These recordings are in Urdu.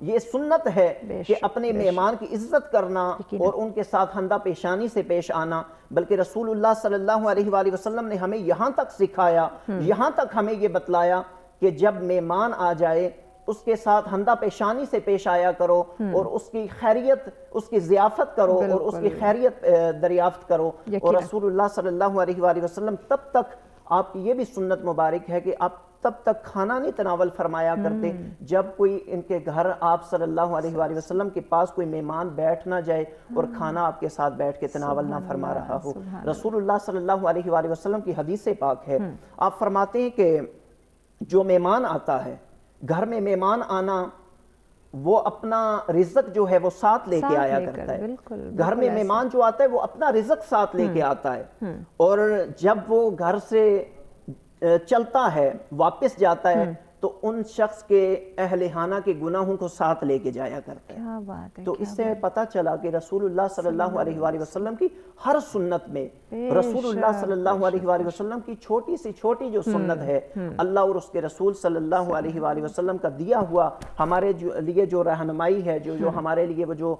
یہ سنت ہے کہ اپنے مہمان کی عزت کرنا اور ان کے ساتھ ہندہ پیشانی سے پیش آنا، بلکہ رسول اللہ صلی اللہ علیہ وآلہ وسلم نے ہمیں یہاں تک سکھایا، یہاں تک ہمیں یہ بتلایا کہ جب مہمان آ جائے اس کے ساتھ ہندہ پیشانی سے پیش آیا کرو اور اس کی خیریت، اس کی ضیافت کرو اور اس کی خیریت دریافت کرو۔ اور رسول اللہ صلی اللہ علیہ وآلہ وسلم تب تک، آپ کی یہ بھی سنت مبارک ہے کہ آپ تب تک کھانا نہیں تناول فرمایا کرتے جب کوئی ان کے گھر آپ صلی اللہ علیہ وآلہ وسلم کے پاس کوئی مہمان بیٹھ نہ جائے اور کھانا آپ کے ساتھ بیٹھ کے تناول نہ فرما رہا ہو۔ رسول اللہ صلی اللہ علیہ وآلہ وسلم کی حدیث پاک ہے، آپ فرماتے ہیں کہ جو مہمان آتا ہے، گھر میں مہمان آنا، وہ اپنا رزق جو ہے وہ ساتھ لے کے آیا کرتا ہے۔ گھر میں مہمان جو آتا ہے وہ اپنا رزق ساتھ لے کے آتا ہے، اور جب وہ گھر سے چلتا ہے، واپس جاتا ہے، تو ان شخص کے اہل خانہ کے گناہوں کو ساتھ لے کے جایا کرتا ہے۔ کیا بات ہے! تو اس سے پتہ چلا کہ رسول اللہ صلی اللہ علیہ وآلہ وسلم کی ہر سنت میں، رسول اللہ صلی اللہ علیہ وآلہ وسلم کی چھوٹی سی چھوٹی جو سنت ہے، اللہ اور اس کے رسول صلی اللہ علیہ وآلہ وسلم کا دیا ہوا ہمارے لیے جو رہنمائی ہے، جو ہمارے لیے وہ جو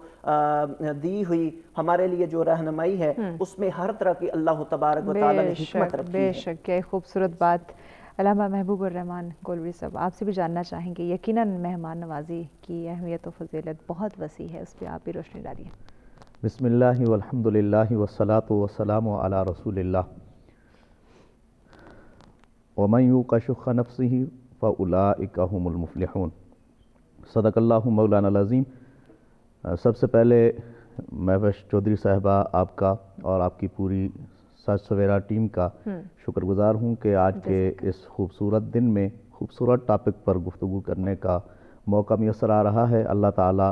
دی ہوئی ہمارے لیے جو رہنمائی ہے، اس میں ہر طرح کی اللہ تبارک و تعالیٰ نے حکمت رکھی ہے۔ بے شک، کیا خوبصورت بات۔ علامہ محبوب الرحمن گولوی صاحب، آپ سے بھی جاننا چاہیں گے، یقیناً مہمان نوازی کی اہمیت و فضیلت بہت وسیع ہے، اس پہ آپ بھی روشنی ڈالیے۔ بسم اللہ والحمد للہ والصلاة والسلام علی رسول اللہ۔ ومن یوق شح نفسہ فاولئک هم المفلحون۔ صدق اللہ مولانا العظیم۔ سب سے پہلے مہوش چودھری صاحبہ آپ کا اور آپ کی پوری سج سویرا ٹیم کا شکر گزار ہوں کہ آج کے اس خوبصورت دن میں خوبصورت ٹاپک پر گفتگو کرنے کا موقع میسر آ رہا ہے۔ اللہ تعالی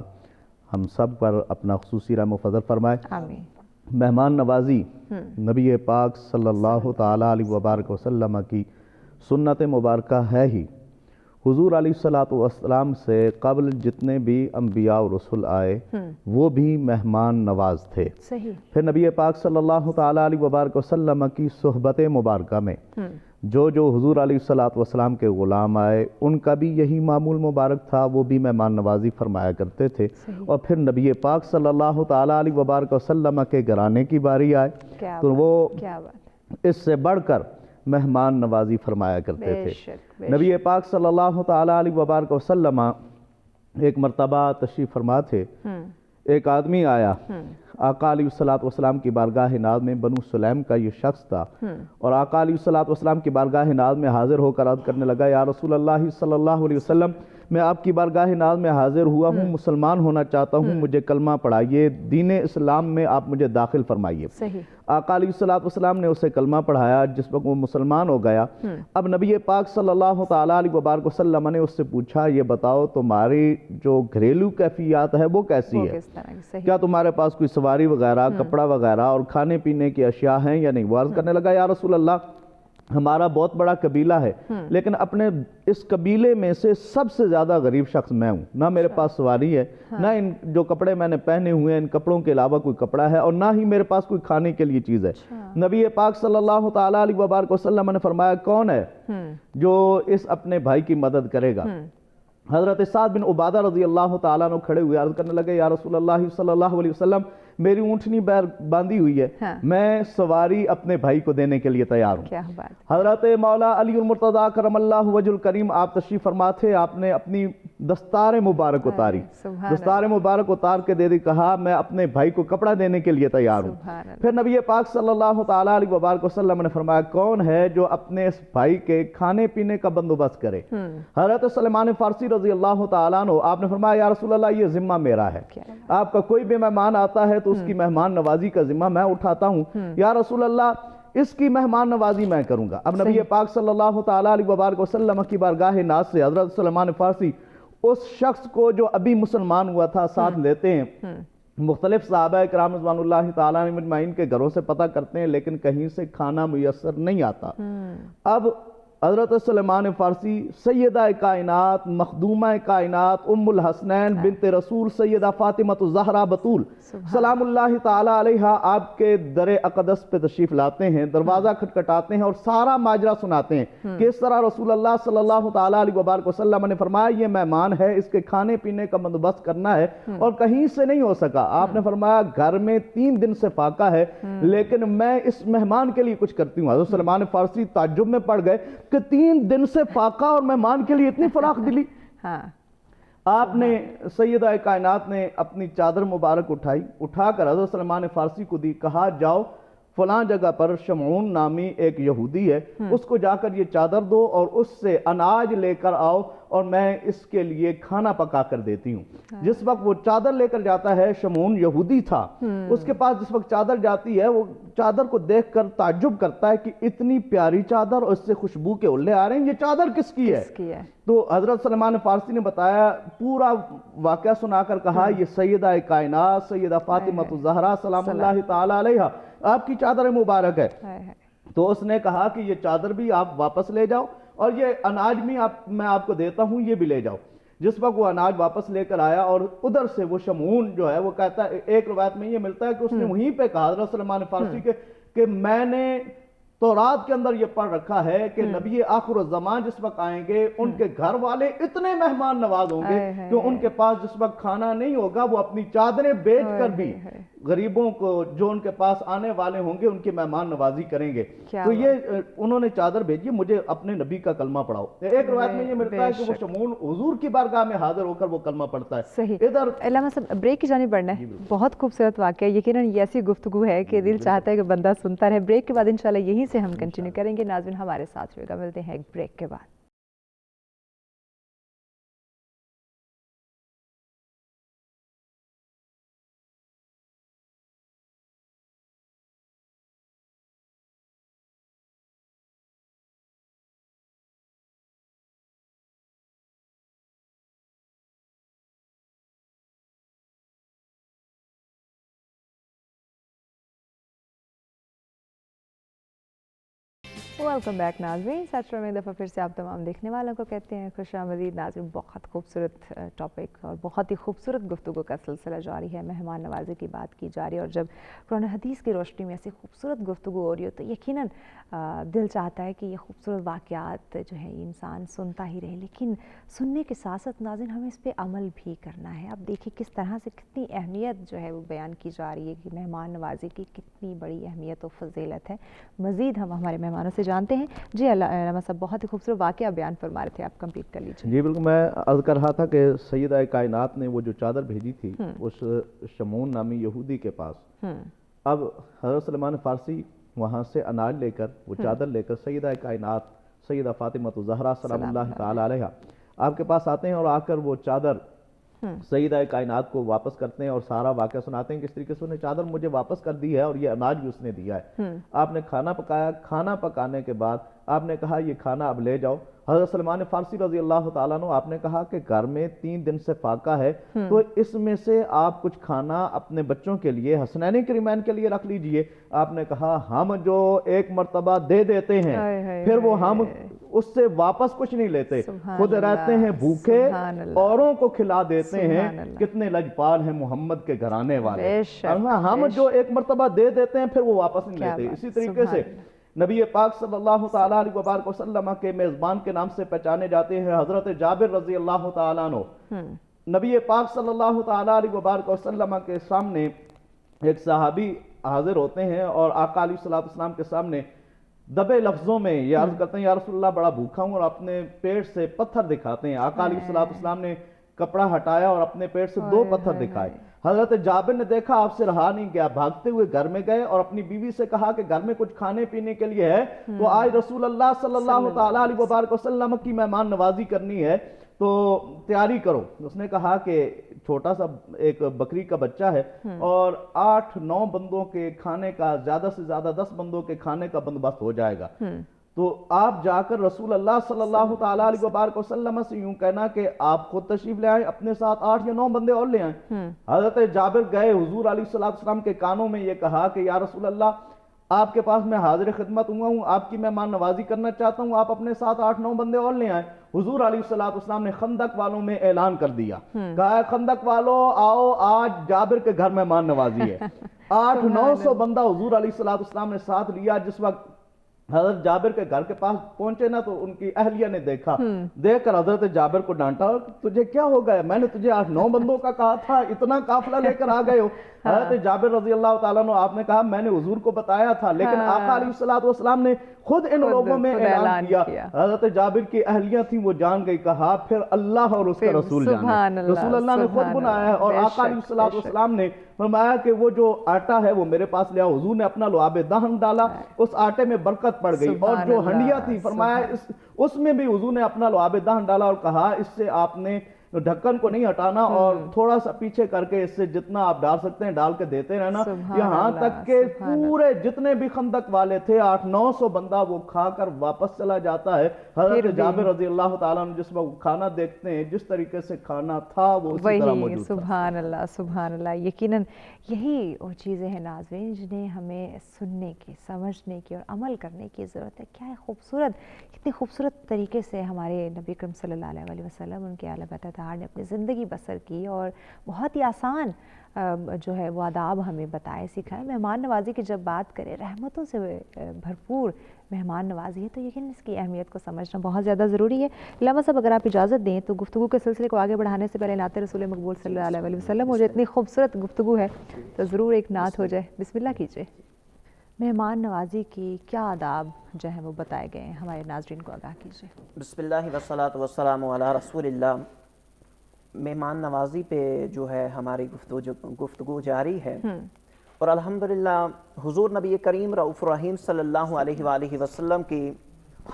ہم سب پر اپنا خصوصی رحم و فضل فرمائے۔ آمین۔ مہمان نوازی نبی پاک صلی اللہ تعالی علیہ وبارک وسلم کی سنت مبارکہ ہے ہی۔ حضور علیہ الصلوۃ والسلام سے قبل جتنے بھی انبیاء و رسول آئے وہ بھی مہمان نواز تھے۔ صحیح۔ پھر نبی پاک صلی اللہ تعالی علیہ وبارک وسلم کی صحبت مبارکہ میں جو حضور علیہ الصلوۃ والسلام کے غلام آئے، ان کا بھی یہی معمول مبارک تھا، وہ بھی مہمان نوازی فرمایا کرتے تھے۔ اور پھر نبی پاک صلی اللہ تعالی علیہ وبارک وسلم کے گھرانے کی باری آئے تو وہ اس سے بڑھ کر مہمان نوازی فرمایا کرتے تھے۔ نبی پاک صلی اللہ تعالی علیہ وبارک وسلم ایک مرتبہ تشریف فرما تھے، ایک آدمی آیا، آقا علیہ الصلوۃ والسلام کی بارگاہ ناز میں، بنو سلیم کا یہ شخص تھا، اور آقا علیہ الصلوۃ والسلام کی بارگاہ ناز میں حاضر ہو کر عرض کرنے لگا، یا رسول اللہ صلی اللہ علیہ وسلم، میں آپ کی بارگاہ ناز میں حاضر ہوا ہوں، مسلمان ہونا چاہتا ہوں، مجھے کلمہ پڑھائیے، دین اسلام میں آپ مجھے داخل فرمائیے۔ آقا علیہ الصلوۃ والسلام نے اسے کلمہ پڑھایا، جس وقت وہ مسلمان ہو گیا۔ اب نبی پاک صلی اللہ تعالی علیہ وبارک وسلم نے اس سے پوچھا، یہ بتاؤ تمہاری جو گھریلو کیفیات ہے وہ کیسی ہے؟ کیا تمہارے پاس کوئی سواری وغیرہ، کپڑا وغیرہ اور کھانے پینے کی اشیاء ہیں یا نہیں؟ وہ عرض کرنے لگا، یا رسول اللہ، ہمارا بہت بڑا قبیلہ ہے، لیکن اپنے اس قبیلے میں سے سب سے زیادہ غریب شخص میں ہوں، نہ میرے پاس سواری ہے، نہ ان جو کپڑے میں نے پہنے ہوئے ہیں ان کپڑوں کے علاوہ کوئی کپڑا ہے، اور نہ ہی میرے پاس کوئی کھانے کے لیے چیز ہے۔ نبی پاک صلی اللہ تعالی علیہ وبارک وسلم نے فرمایا، کون ہے جو اس اپنے بھائی کی مدد کرے گا؟ حضرت سعد بن عبادہ رضی اللہ تعالیٰ عنہ کھڑے ہوئے عرض کرنے لگے، یا رسول اللہ صلی اللہ علیہ وسلم، میری اونٹنی باندھی ہوئی ہے، میں سواری اپنے بھائی کو دینے کے لیے تیار ہوں۔ حضرت مولا علی المرتضیٰ کرم اللہ وجہ الکریم آپ تشریف فرما تھے، آپ نے اپنی دستار مبارک اتاری، دستار مبارک اتار کے دے دی، کہا میں اپنے بھائی کو کپڑا دینے کے لیے تیار ہوں۔ پھر نبی پاک صلی اللہ تعالیٰ علیہ وبارک وسلم نے فرمایا، کون ہے جو اپنے اس بھائی کے کھانے پینے کا بندوبست کرے؟ حضرت سلمان فارسی رضی اللہ تعالیٰ عنہ آپ نے فرمایا، یا رسول اللہ، یہ ذمہ میرا ہے، آپ کا کوئی بھی مہمان آتا ہے تو اس کی مہمان نوازی کا ذمہ میں اٹھاتا ہوں، یا رسول اللہ اس کی مہمان نوازی میں کروں گا۔ اب نبی پاک صلی اللہ تعالیٰ علیہ وبارک وسلم کی بارگاہ ناز سے حضرت سلمان فارسی اس شخص کو جو ابھی مسلمان ہوا تھا ساتھ لیتے ہیں، مختلف صحابہ کرام رضوان اللہ تعالیٰ مجمعین کے گھروں سے پتہ کرتے ہیں، لیکن کہیں سے کھانا میسر نہیں آتا۔ اب حضرت سلیمان فارسی سیدہ کائنات مخدومہ کائنات ام الحسنین بنت رسول سیدہ فاطمہ الزہرا بطول سلام اللہ تعالی علیہا آپ کے در اقدس پہ تشریف لاتے ہیں، دروازہ کھٹکھٹاتے ہیں اور سارا ماجرا سناتے ہیں کہ اس طرح رسول اللہ صلی اللہ تعالی علیہ وبارک وسلم نے فرمایا یہ مہمان ہے، اس کے کھانے پینے کا بندوبست کرنا ہے اور کہیں سے نہیں ہو سکا۔ آپ نے فرمایا گھر میں 3 دن سے فاقہ ہے لیکن میں اس مہمان کے لیے کچھ کرتی ہوں۔ حضرت سلیمان فارسی تعجب میں پڑ گئے کہ 3 دن سے فاقہ اور مہمان کے لیے اتنی فراخ دلی۔ آپ نے سیدہ کائنات نے اپنی چادر مبارک اٹھا کر حضرت سلیمان فارسی کو دی، کہا جاؤ فلاں جگہ پر شمعون نامی ایک یہودی ہے، اس کو جا کر یہ چادر دو اور اس سے اناج لے کر آؤ اور میں اس کے لیے کھانا پکا کر دیتی ہوں۔ جس وقت وہ چادر لے کر جاتا ہے، شمعون یہودی تھا، اس کے پاس جس وقت چادر جاتی ہے وہ چادر کو دیکھ کر تعجب کرتا ہے کہ اتنی پیاری چادر اور اس سے خوشبو کے اولے آ رہے ہیں، یہ چادر کس کی ہے؟ تو حضرت سلیمان فارسی نے بتایا، پورا واقعہ سنا کر کہا یہ سیدہ کائنات سیدہ فاطمہ الزہرا سلام اللہ تعالی علیہا آپ کی چادر مبارک ہے۔ تو اس نے کہا کہ یہ چادر بھی آپ واپس لے جاؤ اور یہ اناج بھی میں آپ کو دیتا ہوں، یہ بھی لے جاؤ۔ جس وقت وہ اناج واپس لے کر آیا اور ادھر سے وہ شمعون جو ہے وہ کہتا ہے، ایک روایت میں یہ ملتا ہے کہ اس نے وہیں پہ کہا حضرت سلیمان فارسی کہ میں نے تورات کے اندر یہ پڑھ رکھا ہے کہ نبی آخر الزمان جس وقت آئیں گے ان کے گھر والے اتنے مہمان نواز ہوں گے کہ ان کے پاس جس وقت کھانا نہیں ہوگا وہ اپنی چادریں بیچ کر بھی غریبوں کو جو ان کے پاس آنے والے ہوں گے ان کی مہمان نوازی کریں گے۔ تو یہ انہوں نے چادر بھیجی، مجھے اپنے نبی کا کلمہ پڑھاؤ۔ ایک روایت میں یہ ملتا ہے کہ وہ شمعون حضور کی بارگاہ میں حاضر ہو کر وہ کلمہ پڑھتا ہے۔ صحیح۔ علامہ صاحب بریک کی جانب بڑھنا ہے، بہت خوبصورت واقعہ، یقیناً یہ ایسی گفتگو ہے کہ دل چاہتا ہے کہ بندہ سنتا رہے۔ بریک کے بعد انشاءاللہ یہیں سے ہم کنٹینیو کریں گے۔ ناظرین ہمارے ساتھ رہے گا، ملتے ہیں ایک بریک کے بعد۔ ویلکم بیک ناظرین، ساتھ میں دفعہ پھر سے آپ تمام دیکھنے والوں کو کہتے ہیں خوش آمدید۔ ناظرین بہت خوبصورت ٹاپک اور بہت ہی خوبصورت گفتگو کا سلسلہ جاری ہے، مہمان نوازی کی بات کی جا رہی ہے، اور جب قرآن حدیث کی روشنی میں ایسی خوبصورت گفتگو ہو رہی ہو تو یقیناً دل چاہتا ہے کہ یہ خوبصورت واقعات جو ہے انسان سنتا ہی رہے، لیکن سننے کے ساتھ ساتھ ناظرین ہمیں اس پہ عمل بھی کرنا ہے۔ اب دیکھیں کس طرح سے کتنی اہمیت جو ہے وہ بیان کی جا رہی ہے کہ مہمان نوازی کی کتنی بڑی اہمیت و فضیلت ہے۔ مزید ہم ہمارے مہمانوں سے جانتے ہیں۔ جی علامہ صاحب بہت ہی خوبصورت واقعہ بیان فرما رہے تھے، آپ کمپلیٹ کر لیجیے۔ جی بالکل، میں عرض کر رہا تھا کہ سیدہ کائنات نے وہ جو چادر بھیجی تھی اس شمعون نامی یہودی کے پاس، اب حضرت سلیمان فارسی وہاں سے اناج لے کر وہ چادر لے کر سیدہ کائنات سیدہ فاطمہ الزہرا سلام اللہ تعالی علیہا آپ کے پاس آتے ہیں اور آ کر وہ چادر سیدہ کائنات کو واپس کرتے ہیں اور سارا واقعہ سناتے ہیں کس طریقے سے انہیں چادر مجھے واپس کر دی ہے اور یہ اناج بھی اس نے دیا ہے۔ آپ نے کھانا پکایا، کھانا پکانے کے بعد آپ نے کہا یہ کھانا اب لے جاؤ۔ حضرت سلیمان فارسی رضی اللہ تعالیٰ عنہ آپ نے کہا کہ گھر میں 3 دن سے فاقہ ہے تو اس میں سے آپ کچھ کھانا اپنے بچوں کے لیے حسنین کریمین کے لیے رکھ لیجئے۔ آپ نے کہا ہم جو ایک مرتبہ دے دیتے ہیں پھر وہ ہم اس سے واپس کچھ نہیں لیتے، خود رہتے ہیں بھوکے، اوروں کو کھلا دیتے ہیں۔ کتنے لجپال ہیں محمد کے گھرانے والے، ہم جو ایک مرتبہ دے دیتے ہیں پھر وہ واپس نہیں لیتے۔ اسی طریقے سے نبی پاک صلی اللہ تعالیٰ علیہ وبارک وسلم کے میزبان کے نام سے پہچانے جاتے ہیں حضرت جابر رضی اللہ تعالیٰ عنہ۔ نبی پاک صلی اللہ تعالیٰ علیہ وبارک وسلم کے سامنے ایک صحابی حاضر ہوتے ہیں اور آقا علیہ السلام کے سامنے دبے لفظوں میں یہ عرض کرتے ہیں یا رسول اللہ بڑا بھوکا ہوں، اور اپنے پیٹ سے پتھر دکھاتے ہیں۔ آقا علیہ السلام نے کپڑا ہٹایا اور اپنے پیٹ سے 2 پتھر دکھائے۔ حضرت جابر نے دیکھا آپ سے رہا نہیں گیا، بھاگتے ہوئے گھر میں گئے اور اپنی بیوی سے کہا کہ گھر میں کچھ کھانے پینے کے لیے ہے تو آج رسول اللہ صلی اللہ تعالیٰ علیہ وبارک وسلم کی مہمان نوازی کرنی ہے تو تیاری کرو۔ اس نے کہا کہ چھوٹا سا ایک بکری کا بچہ ہے اور 8-9 بندوں کے کھانے کا، زیادہ سے زیادہ 10 بندوں کے کھانے کا بندوبست ہو جائے گا، تو آپ جا کر رسول اللہ صلی اللہ تعالیٰ علیہ وبارک وسلم سے یوں کہنا کہ آپ خود تشریف لے آئیں، اپنے ساتھ 8 یا 9 بندے اور لے آئیں۔ حضرت جابر گئے، حضور علیہ السلام کے کانوں میں یہ کہا کہ یا رسول اللہ آپ کے پاس میں حاضر خدمت ہوا ہوں، آپ کی مہمان نوازی کرنا چاہتا ہوں، آپ اپنے ساتھ 8-9 بندے اور لے آئیں۔ حضور علیہ السلام نے خندق والوں میں اعلان کر دیا، کہا ہے خندق والو آؤ، آج جابر کے گھر مہمان نوازی ہے۔ 800-900 بندہ حضور علیہ السلام نے ساتھ لیا۔ جس وقت حضرت جابر کے گھر کے پاس پہنچے نا تو ان کی اہلیہ نے دیکھا، دیکھ کر حضرت جابر کو ڈانٹا، تجھے کیا ہو گیا؟ میں نے تجھے 8-9 بندوں کا کہا تھا، اتنا قافلہ لے کر آ گئے ہو۔ حضرت جابر رضی اللہ تعالیٰ عنہ آپ نے کہا میں نے حضور کو بتایا تھا، لیکن آقا علیہ السلام نے خود ان لوگوں میں اعلان کیا۔ حضرت جابر کی اہلیہ تھیں، وہ جان گئی، کہا پھر اللہ اور اس کا رسول جانے۔ رسول اللہ نے خود بنایا ہے، اور آقا علیہ السلام نے فرمایا کہ وہ جو آٹا ہے وہ میرے پاس لیا۔ حضور نے اپنا لعاب دہن ڈالا، اس آٹے میں برکت پڑ گئی، اور جو ہنڈیا تھی فرمایا اس میں بھی حضور نے اپنا لعاب دہن ڈالا اور کہا اس سے آپ نے ڈھکن کو نہیں ہٹانا، اور تھوڑا سا پیچھے کر کے اس سے جتنا آپ ڈال سکتے ہیں ڈال کے دیتے رہنا، یہاں تک کہ پورے جتنے بھی خندق والے تھے 800-900 بندہ وہ کھا کر واپس چلا جاتا ہے۔ حضرت جابر رضی اللہ تعالیٰ عنہ جس وقت کھانا دیکھتے ہیں، جس طریقے سے کھانا تھا وہ اسی طرح موجود تھا۔ سبحان اللہ، سبحان اللہ۔ یقیناً یہی وہ چیزیں ہیں ناظرین جنہیں ہمیں سننے کی، سمجھنے کی اور عمل کرنے کی ضرورت ہے۔ کیا خوبصورت، کتنی خوبصورت طریقے سے ہمارے نبی کریم صلی اللہ علیہ وسلم، ان کے اعلیٰ بیت اطہار نے اپنی زندگی بسر کی، اور بہت ہی آسان جو ہے وہ آداب ہمیں بتائے، سکھائے۔ مہمان نوازی کی جب بات کریں، رحمتوں سے بھرپور مہمان نوازی ہے، تو یقیناً اس کی اہمیت کو سمجھنا بہت زیادہ ضروری ہے۔ علامہ صاحب اگر آپ اجازت دیں تو گفتگو کے سلسلے کو آگے بڑھانے سے پہلے نعت رسول مقبول صلی اللہ علیہ وسلم، اور جو اتنی خوبصورت گفتگو ہے تو ضرور ایک نعت ہو جائے، بسم اللہ کیجئے۔ مہمان نوازی کی کیا آداب جو ہیں وہ بتائے گئے ہیں، ہمارے ناظرین کو آگاہ کیجئے۔ بسم اللہ والصلاۃ والسلام علی رسول اللہ۔ مہمان نوازی پہ جو ہے ہماری گفتگو جاری ہے، اور الحمدللہ حضور نبی کریم رؤوف الرحیم صلی اللہ علیہ وآلہ وسلم کی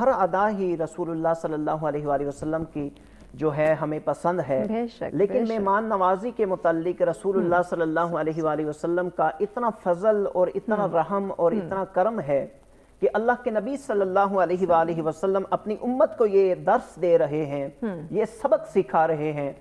ہر ادا ہی رسول اللہ صلی اللہ علیہ وآلہ وسلم کی جو ہے ہمیں پسند ہے، لیکن مہمان نوازی کے متعلق رسول اللہ صلی اللہ علیہ وآلہ وسلم کا اتنا فضل اور اتنا رحم اور اتنا کرم ہے کہ اللہ کے نبی صلی اللہ علیہ وآلہ وسلم اپنی امت کو یہ درس دے رہے ہیں، یہ سبق سکھا رہے ہیں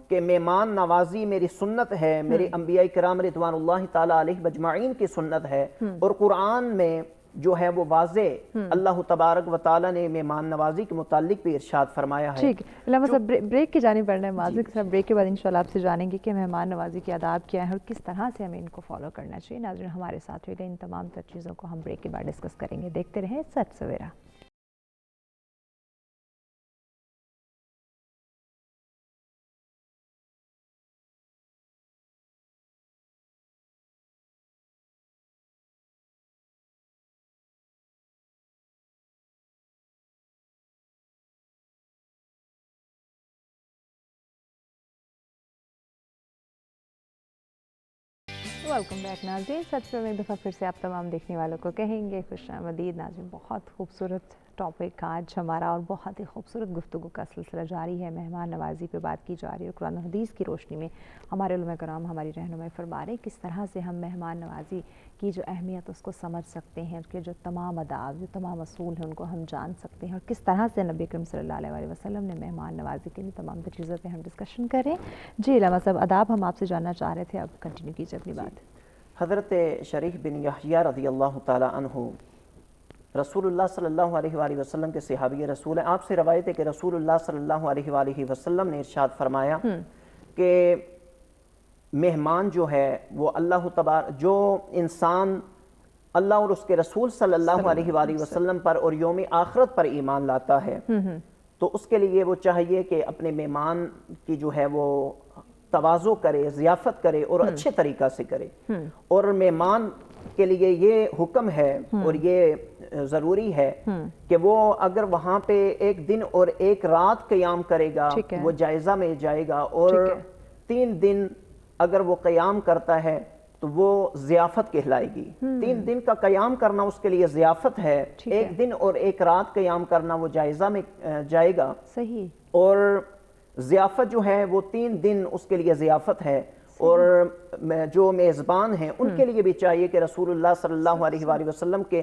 کہ مہمان نوازی میری سنت ہے، میرے انبیاء کرام رضوان اللہ تعالیٰ علیہ مجمعین کی سنت ہے، اور قرآن میں جو ہے وہ واضح اللہ تبارک و تعالیٰ نے مہمان نوازی کے متعلق بھی ارشاد فرمایا ہے۔ ٹھیک، علامہ صاحب بریک کی جانب بڑھنا ہے، معذرت کے ساتھ بریک کے بعد انشاءاللہ آپ سے جانیں گے کہ مہمان نوازی کے آداب کیا ہیں اور کس طرح سے ہمیں ان کو فالو کرنا چاہیے۔ ناظرین ہمارے ساتھ ہوئے گا، ان تمام تر چیزوں کو ہم بریک کے بعد ڈسکس کریں گے۔ دیکھتے رہیں سچ سویرا۔ ویلکم بیک ناظرین، سچ میں ایک دفعہ پھر سے آپ تمام دیکھنے والوں کو کہیں گے خوش آمدید۔ ناظرین بہت خوبصورت ٹاپک آج ہمارا، اور بہت ہی خوبصورت گفتگو کا سلسلہ جاری ہے۔ مہمان نوازی پہ بات کی جا رہی ہے، قرآن و حدیث کی روشنی میں ہمارے علماء کرام ہماری رہنمائی فرما رہے ہیں کس طرح سے ہم مہمان نوازی کی جو اہمیت اس کو سمجھ سکتے ہیں، اس کے جو تمام آداب، جو تمام اصول ہیں ان کو ہم جان سکتے ہیں، اور کس طرح سے نبی کریم صلی اللہ علیہ وسلم نے مہمان نوازی کے لیے تمام تر چیزوں پہ ہم ڈسکشن کر رہے ہیں۔ جی علامہ صاحب، آداب ہم آپ سے جاننا چاہ رہے تھے، اب کنٹینیو کیجیے اپنی بات۔ حضرت شریح بن یحییٰ رضی اللہ تعالیٰ عنہ رسول اللہ صلی اللہ علیہ وآلہ وسلم کے صحابی رسول ہیں۔ آپ سے روایت ہے کہ رسول اللہ صلی اللہ علیہ وآلہ وسلم نے ارشاد فرمایا کہ مہمان جو ہے وہ جو انسان اللہ اور اس کے رسول صلی اللہ علیہ وآلہ وسلم پر اور یوم آخرت پر ایمان لاتا ہے تو اس کے لیے وہ چاہیے کہ اپنے مہمان کی جو ہے وہ تواضع کرے، ضیافت کرے اور اچھے طریقہ سے کرے، اور مہمان کے لیے یہ حکم ہے اور یہ ضروری ہے کہ وہ اگر وہاں پہ ایک دن اور ایک رات قیام کرے گا وہ جائزہ میں جائے گا، اور 3 دن اگر وہ قیام کرتا ہے تو وہ ضیافت کہلائے گی۔ 3 دن کا قیام کرنا اس کے لیے ضیافت ہے، 1 دن اور 1 رات قیام کرنا وہ جائزہ میں جائے گا، اور ضیافت جو ہے وہ 3 دن اس کے لیے ضیافت ہے، اور جو میزبان ہیں ان کے لیے بھی چاہیے کہ رسول اللہ صلی اللہ علیہ وآلہ وسلم کے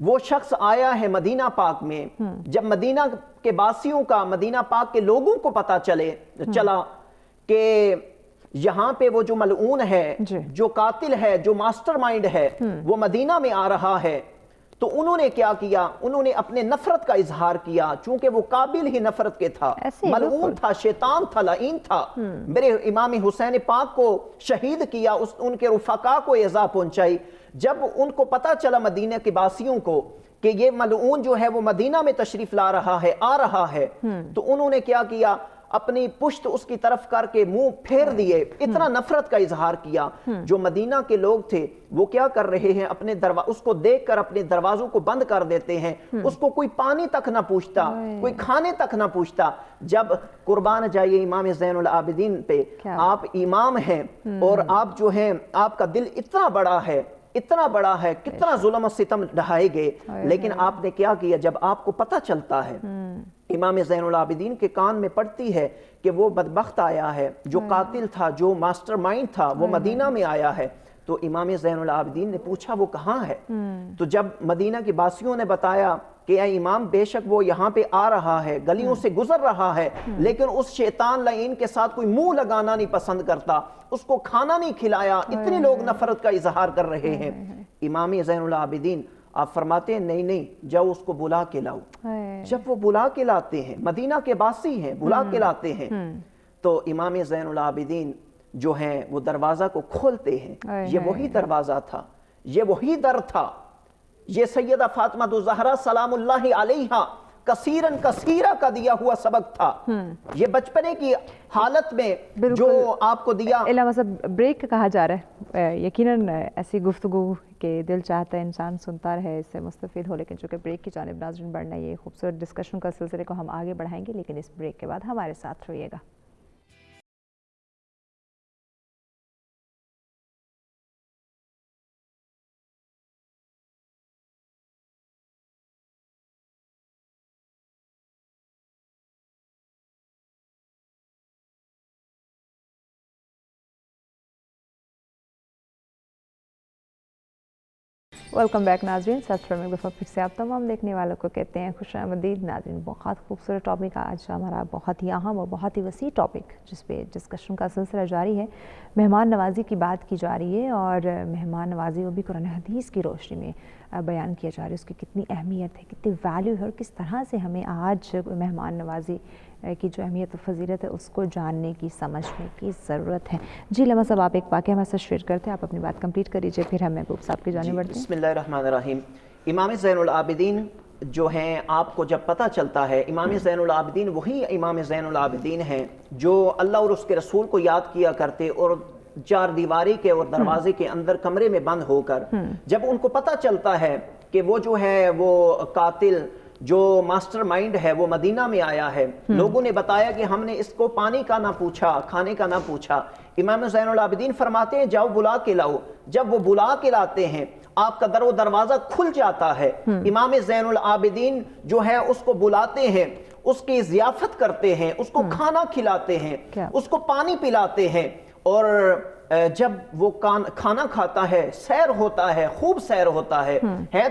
وہ شخص آیا ہے مدینہ پاک میں، جب مدینہ کے باسیوں کا، مدینہ پاک کے لوگوں کو پتہ چلا کہ یہاں پہ وہ جو ملعون ہے، جو قاتل ہے، جو ماسٹر مائنڈ ہے، وہ مدینہ میں آ رہا ہے، تو انہوں نے کیا کیا؟ انہوں نے اپنے نفرت کا اظہار کیا، چونکہ وہ قابل ہی نفرت کے تھا، ملعون تھا، شیطان تھا، لعین تھا۔ میرے امام حسین پاک کو شہید کیا، ان کے رفقا کو ایذا پہنچائی۔ جب ان کو پتہ چلا مدینہ کے باسیوں کو کہ یہ ملعون جو ہے وہ مدینہ میں تشریف لا رہا ہے، آ رہا ہے، تو انہوں نے کیا کیا؟ اپنی پشت اس کی طرف کر کے منہ پھیر دیے، اتنا نفرت کا اظہار کیا۔ جو مدینہ کے لوگ تھے وہ کیا کر رہے ہیں؟ اس کو دیکھ کر اپنے دروازوں کو بند کر دیتے ہیں، اس کو کوئی پانی تک نہ پوچھتا، کوئی کھانے تک نہ پوچھتا۔ جب قربان جائیے امام زین العابدین پہ، آپ امام ہیں اور آپ جو ہیں، آپ کا دل اتنا بڑا ہے، اتنا بڑا ہے، کتنا ظلم و ستم ڈھائے گئے، لیکن آپ نے کیا کیا؟ جب آپ کو پتہ چلتا ہے، امام زین العابدین کے کان میں پڑتی ہے کہ وہ بدبخت آیا ہے، جو قاتل تھا، جو ماسٹر مائنڈ تھا، وہ مدینہ میں آیا ہے، تو امام زین العابدین نے پوچھا وہ کہاں ہے؟ تو جب مدینہ کی باسیوں نے بتایا کہ اے امام بے شک وہ یہاں پہ آ رہا ہے، گلیوں سے گزر رہا ہے، لیکن اس شیطان لعین کے ساتھ کوئی منہ لگانا نہیں پسند کرتا، اس کو کھانا نہیں کھلایا، اتنے لوگ نفرت کا اظہار کر رہے ہیں۔ امام زین العابدین آپ فرماتے ہیں نہیں جاؤ اس کو بلا کے لاؤ۔ جب وہ بلا کے لاتے ہیں، مدینہ کے باسی ہیں، بلا کے لاتے ہیں، تو امام زین العابدین جو ہیں وہ دروازہ کو کھولتے ہیں۔ یہ وہی دروازہ تھا، یہ وہی در تھا، یہ سیدہ فاطمہ الزہرا سلام اللہ علیہا کثیرن کثیرہ کا دیا ہوا سبق تھا۔ یہ بچپنے کی حالت میں جو آپ کو دیا۔ علامہ صاحب بریک کہا جا رہا ہے، یقیناً ایسی گفتگو کہ دل چاہتا ہے انسان سنتا رہے، اس سے مستفید ہو، لیکن چونکہ بریک کی جانب ناظرین بڑھنا، یہ خوبصورت ڈسکشن کا سلسلے کو ہم آگے بڑھائیں گے، لیکن اس بریک کے بعد ہمارے ساتھ رہیے گا۔ ویلکم بیک ناظرین، سب فرمائے دفعہ پھر سے آپ تمام دیکھنے والوں کو کہتے ہیں خوش آمدید۔ ناظرین بہت خوبصورت ٹاپک آج ہمارا، بہت ہی اہم اور بہت ہی وسیع ٹاپک جس پہ ڈسکشن کا سلسلہ جاری ہے، مہمان نوازی کی بات کی جا رہی ہے، اور مہمان نوازی وہ بھی قرآن حدیث کی روشنی میں بیان کیا جا رہا ہے، اس کی کتنی اہمیت ہے، کتنی ویلیو ہے، اور کس طرح سے ہمیں آج مہمان نوازی کی جو اہمیت و فضیلت ہے اس کو جاننے کی، سمجھنے کی ضرورت ہے۔ جی علامہ صاحب آپ ایک واقعہ ہمارے ساتھ شیئر کرتے ہیں، آپ اپنی بات کمپلیٹ کر لیجیے، پھر ہم محبوب صاحب کی جانب بڑھتے ہیں۔ بسم اللہ الرحمن الرحیم۔ امام زین العابدین جو ہیں، آپ کو جب پتہ چلتا ہے امام زین العابدین وہی امام زین العابدین ہیں جو اللہ اور اس کے رسول کو یاد کیا کرتے، اور چار دیواری کے اور دروازے کے اندر کمرے میں بند ہو کر جب ان کو پتہ چلتا ہے کہ وہ جو ہے وہ قاتل جو ماسٹر مائنڈ ہے وہ مدینہ میں آیا ہے، لوگوں نے بتایا کہ ہم نے اس کو پانی کا نہ پوچھا، کھانے کا نہ پوچھا، امام زین العابدین فرماتے ہیں جاؤ بلا کے لاؤ۔ جب وہ بلا کے لاتے ہیں، آپ کا در و دروازہ کھل جاتا ہے، امام زین العابدین جو ہے اس کو بلاتے ہیں، اس کی ضیافت کرتے ہیں، اس کو کھانا کھلاتے ہیں، اس کو پانی پلاتے ہیں، اور جب وہ کھانا کھاتا ہے، سیر ہوتا ہے، خوب سیر ہوتا ہے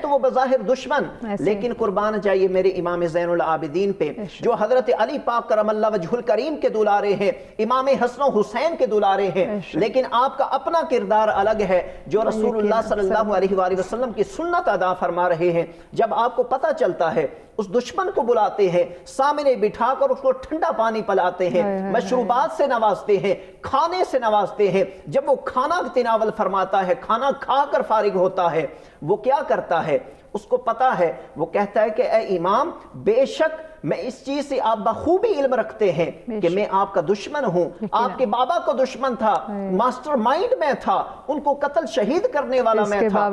تو وہ بظاہر دشمن، لیکن قربان جائیے میرے امام زین العابدین پہ جو حضرت علی پاک کرم اللہ وجہ الکریم کے دلارے ہیں، امام حسن و حسین کے دلارے ہیں، لیکن آپ کا اپنا کردار الگ ہے جو رسول اللہ صلی اللہ علیہ وآلہ وسلم کی سنت ادا فرما رہے ہیں۔ جب آپ کو پتہ چلتا ہے، اس دشمن کو بلاتے ہیں، سامنے بٹھا کر اس کو ٹھنڈا پانی پلاتے ہیں، مشروبات سے نوازتے ہیں، کھانے سے نوازتے ہیں۔ جب وہ کھانا تناول فرماتا ہے، کھانا کھا کر فارغ ہوتا ہے، وہ کیا کرتا ہے؟ اس کو پتا ہے، وہ کہتا ہے کہ اے امام بے شک میں اس چیز سے آپ بخوبی علم رکھتے ہیں کہ میں آپ کا دشمن ہوں، آپ کے بابا کو دشمن تھا، ماسٹر مائنڈ میں تھا، ان کو قتل شہید کرنے والا میں تھا،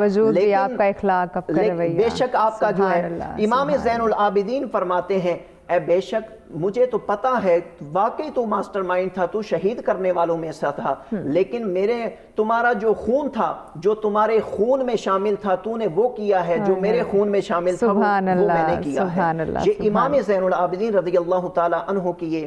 لیکن بے شک آپ کا جو ہے امام زین العابدین فرماتے ہیں اے بے شک مجھے تو پتا ہے واقعی تو ماسٹر مائنڈ تھا، تو شہید کرنے والوں میں سے تھا، لیکن تمہارا جو خون تھا، جو تمہارے خون میں شامل تھا، تو نے وہ کیا ہے، جو میرے خون میں شامل تھا وہ میں نے کیا ہے۔ یہ امام زین العابدین رضی اللہ تعالی عنہ کی یہ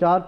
4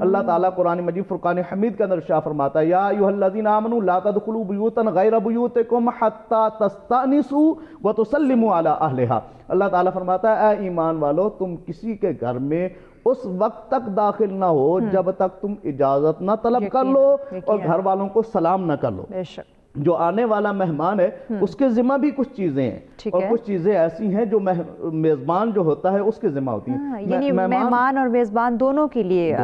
اللہ تعالیٰ قرآن مجید فرقان حمید کے اندر ارشاد فرماتا ہے یا ایھا الذین آمنوا لا تدخلوا بیوتا غیر بیوتکم حتی تستأنسوا وتسلموا علی اہلہا۔ اللہ تعالیٰ فرماتا ہے اے ایمان والو تم کسی کے گھر میں اس وقت تک داخل نہ ہو جب تک تم اجازت نہ طلب کر لو اور گھر والوں کو سلام نہ کر لو۔ بے شک جو آنے والا مہمان ہے اس کے ذمہ بھی کچھ چیزیں ہیں اور کچھ چیزیں ایسی ہیں جو میزبان جو ہوتا ہے اس کے ذمہ ہوتی ہیں، یعنی مہمان اور میزبان دونوں کے لیے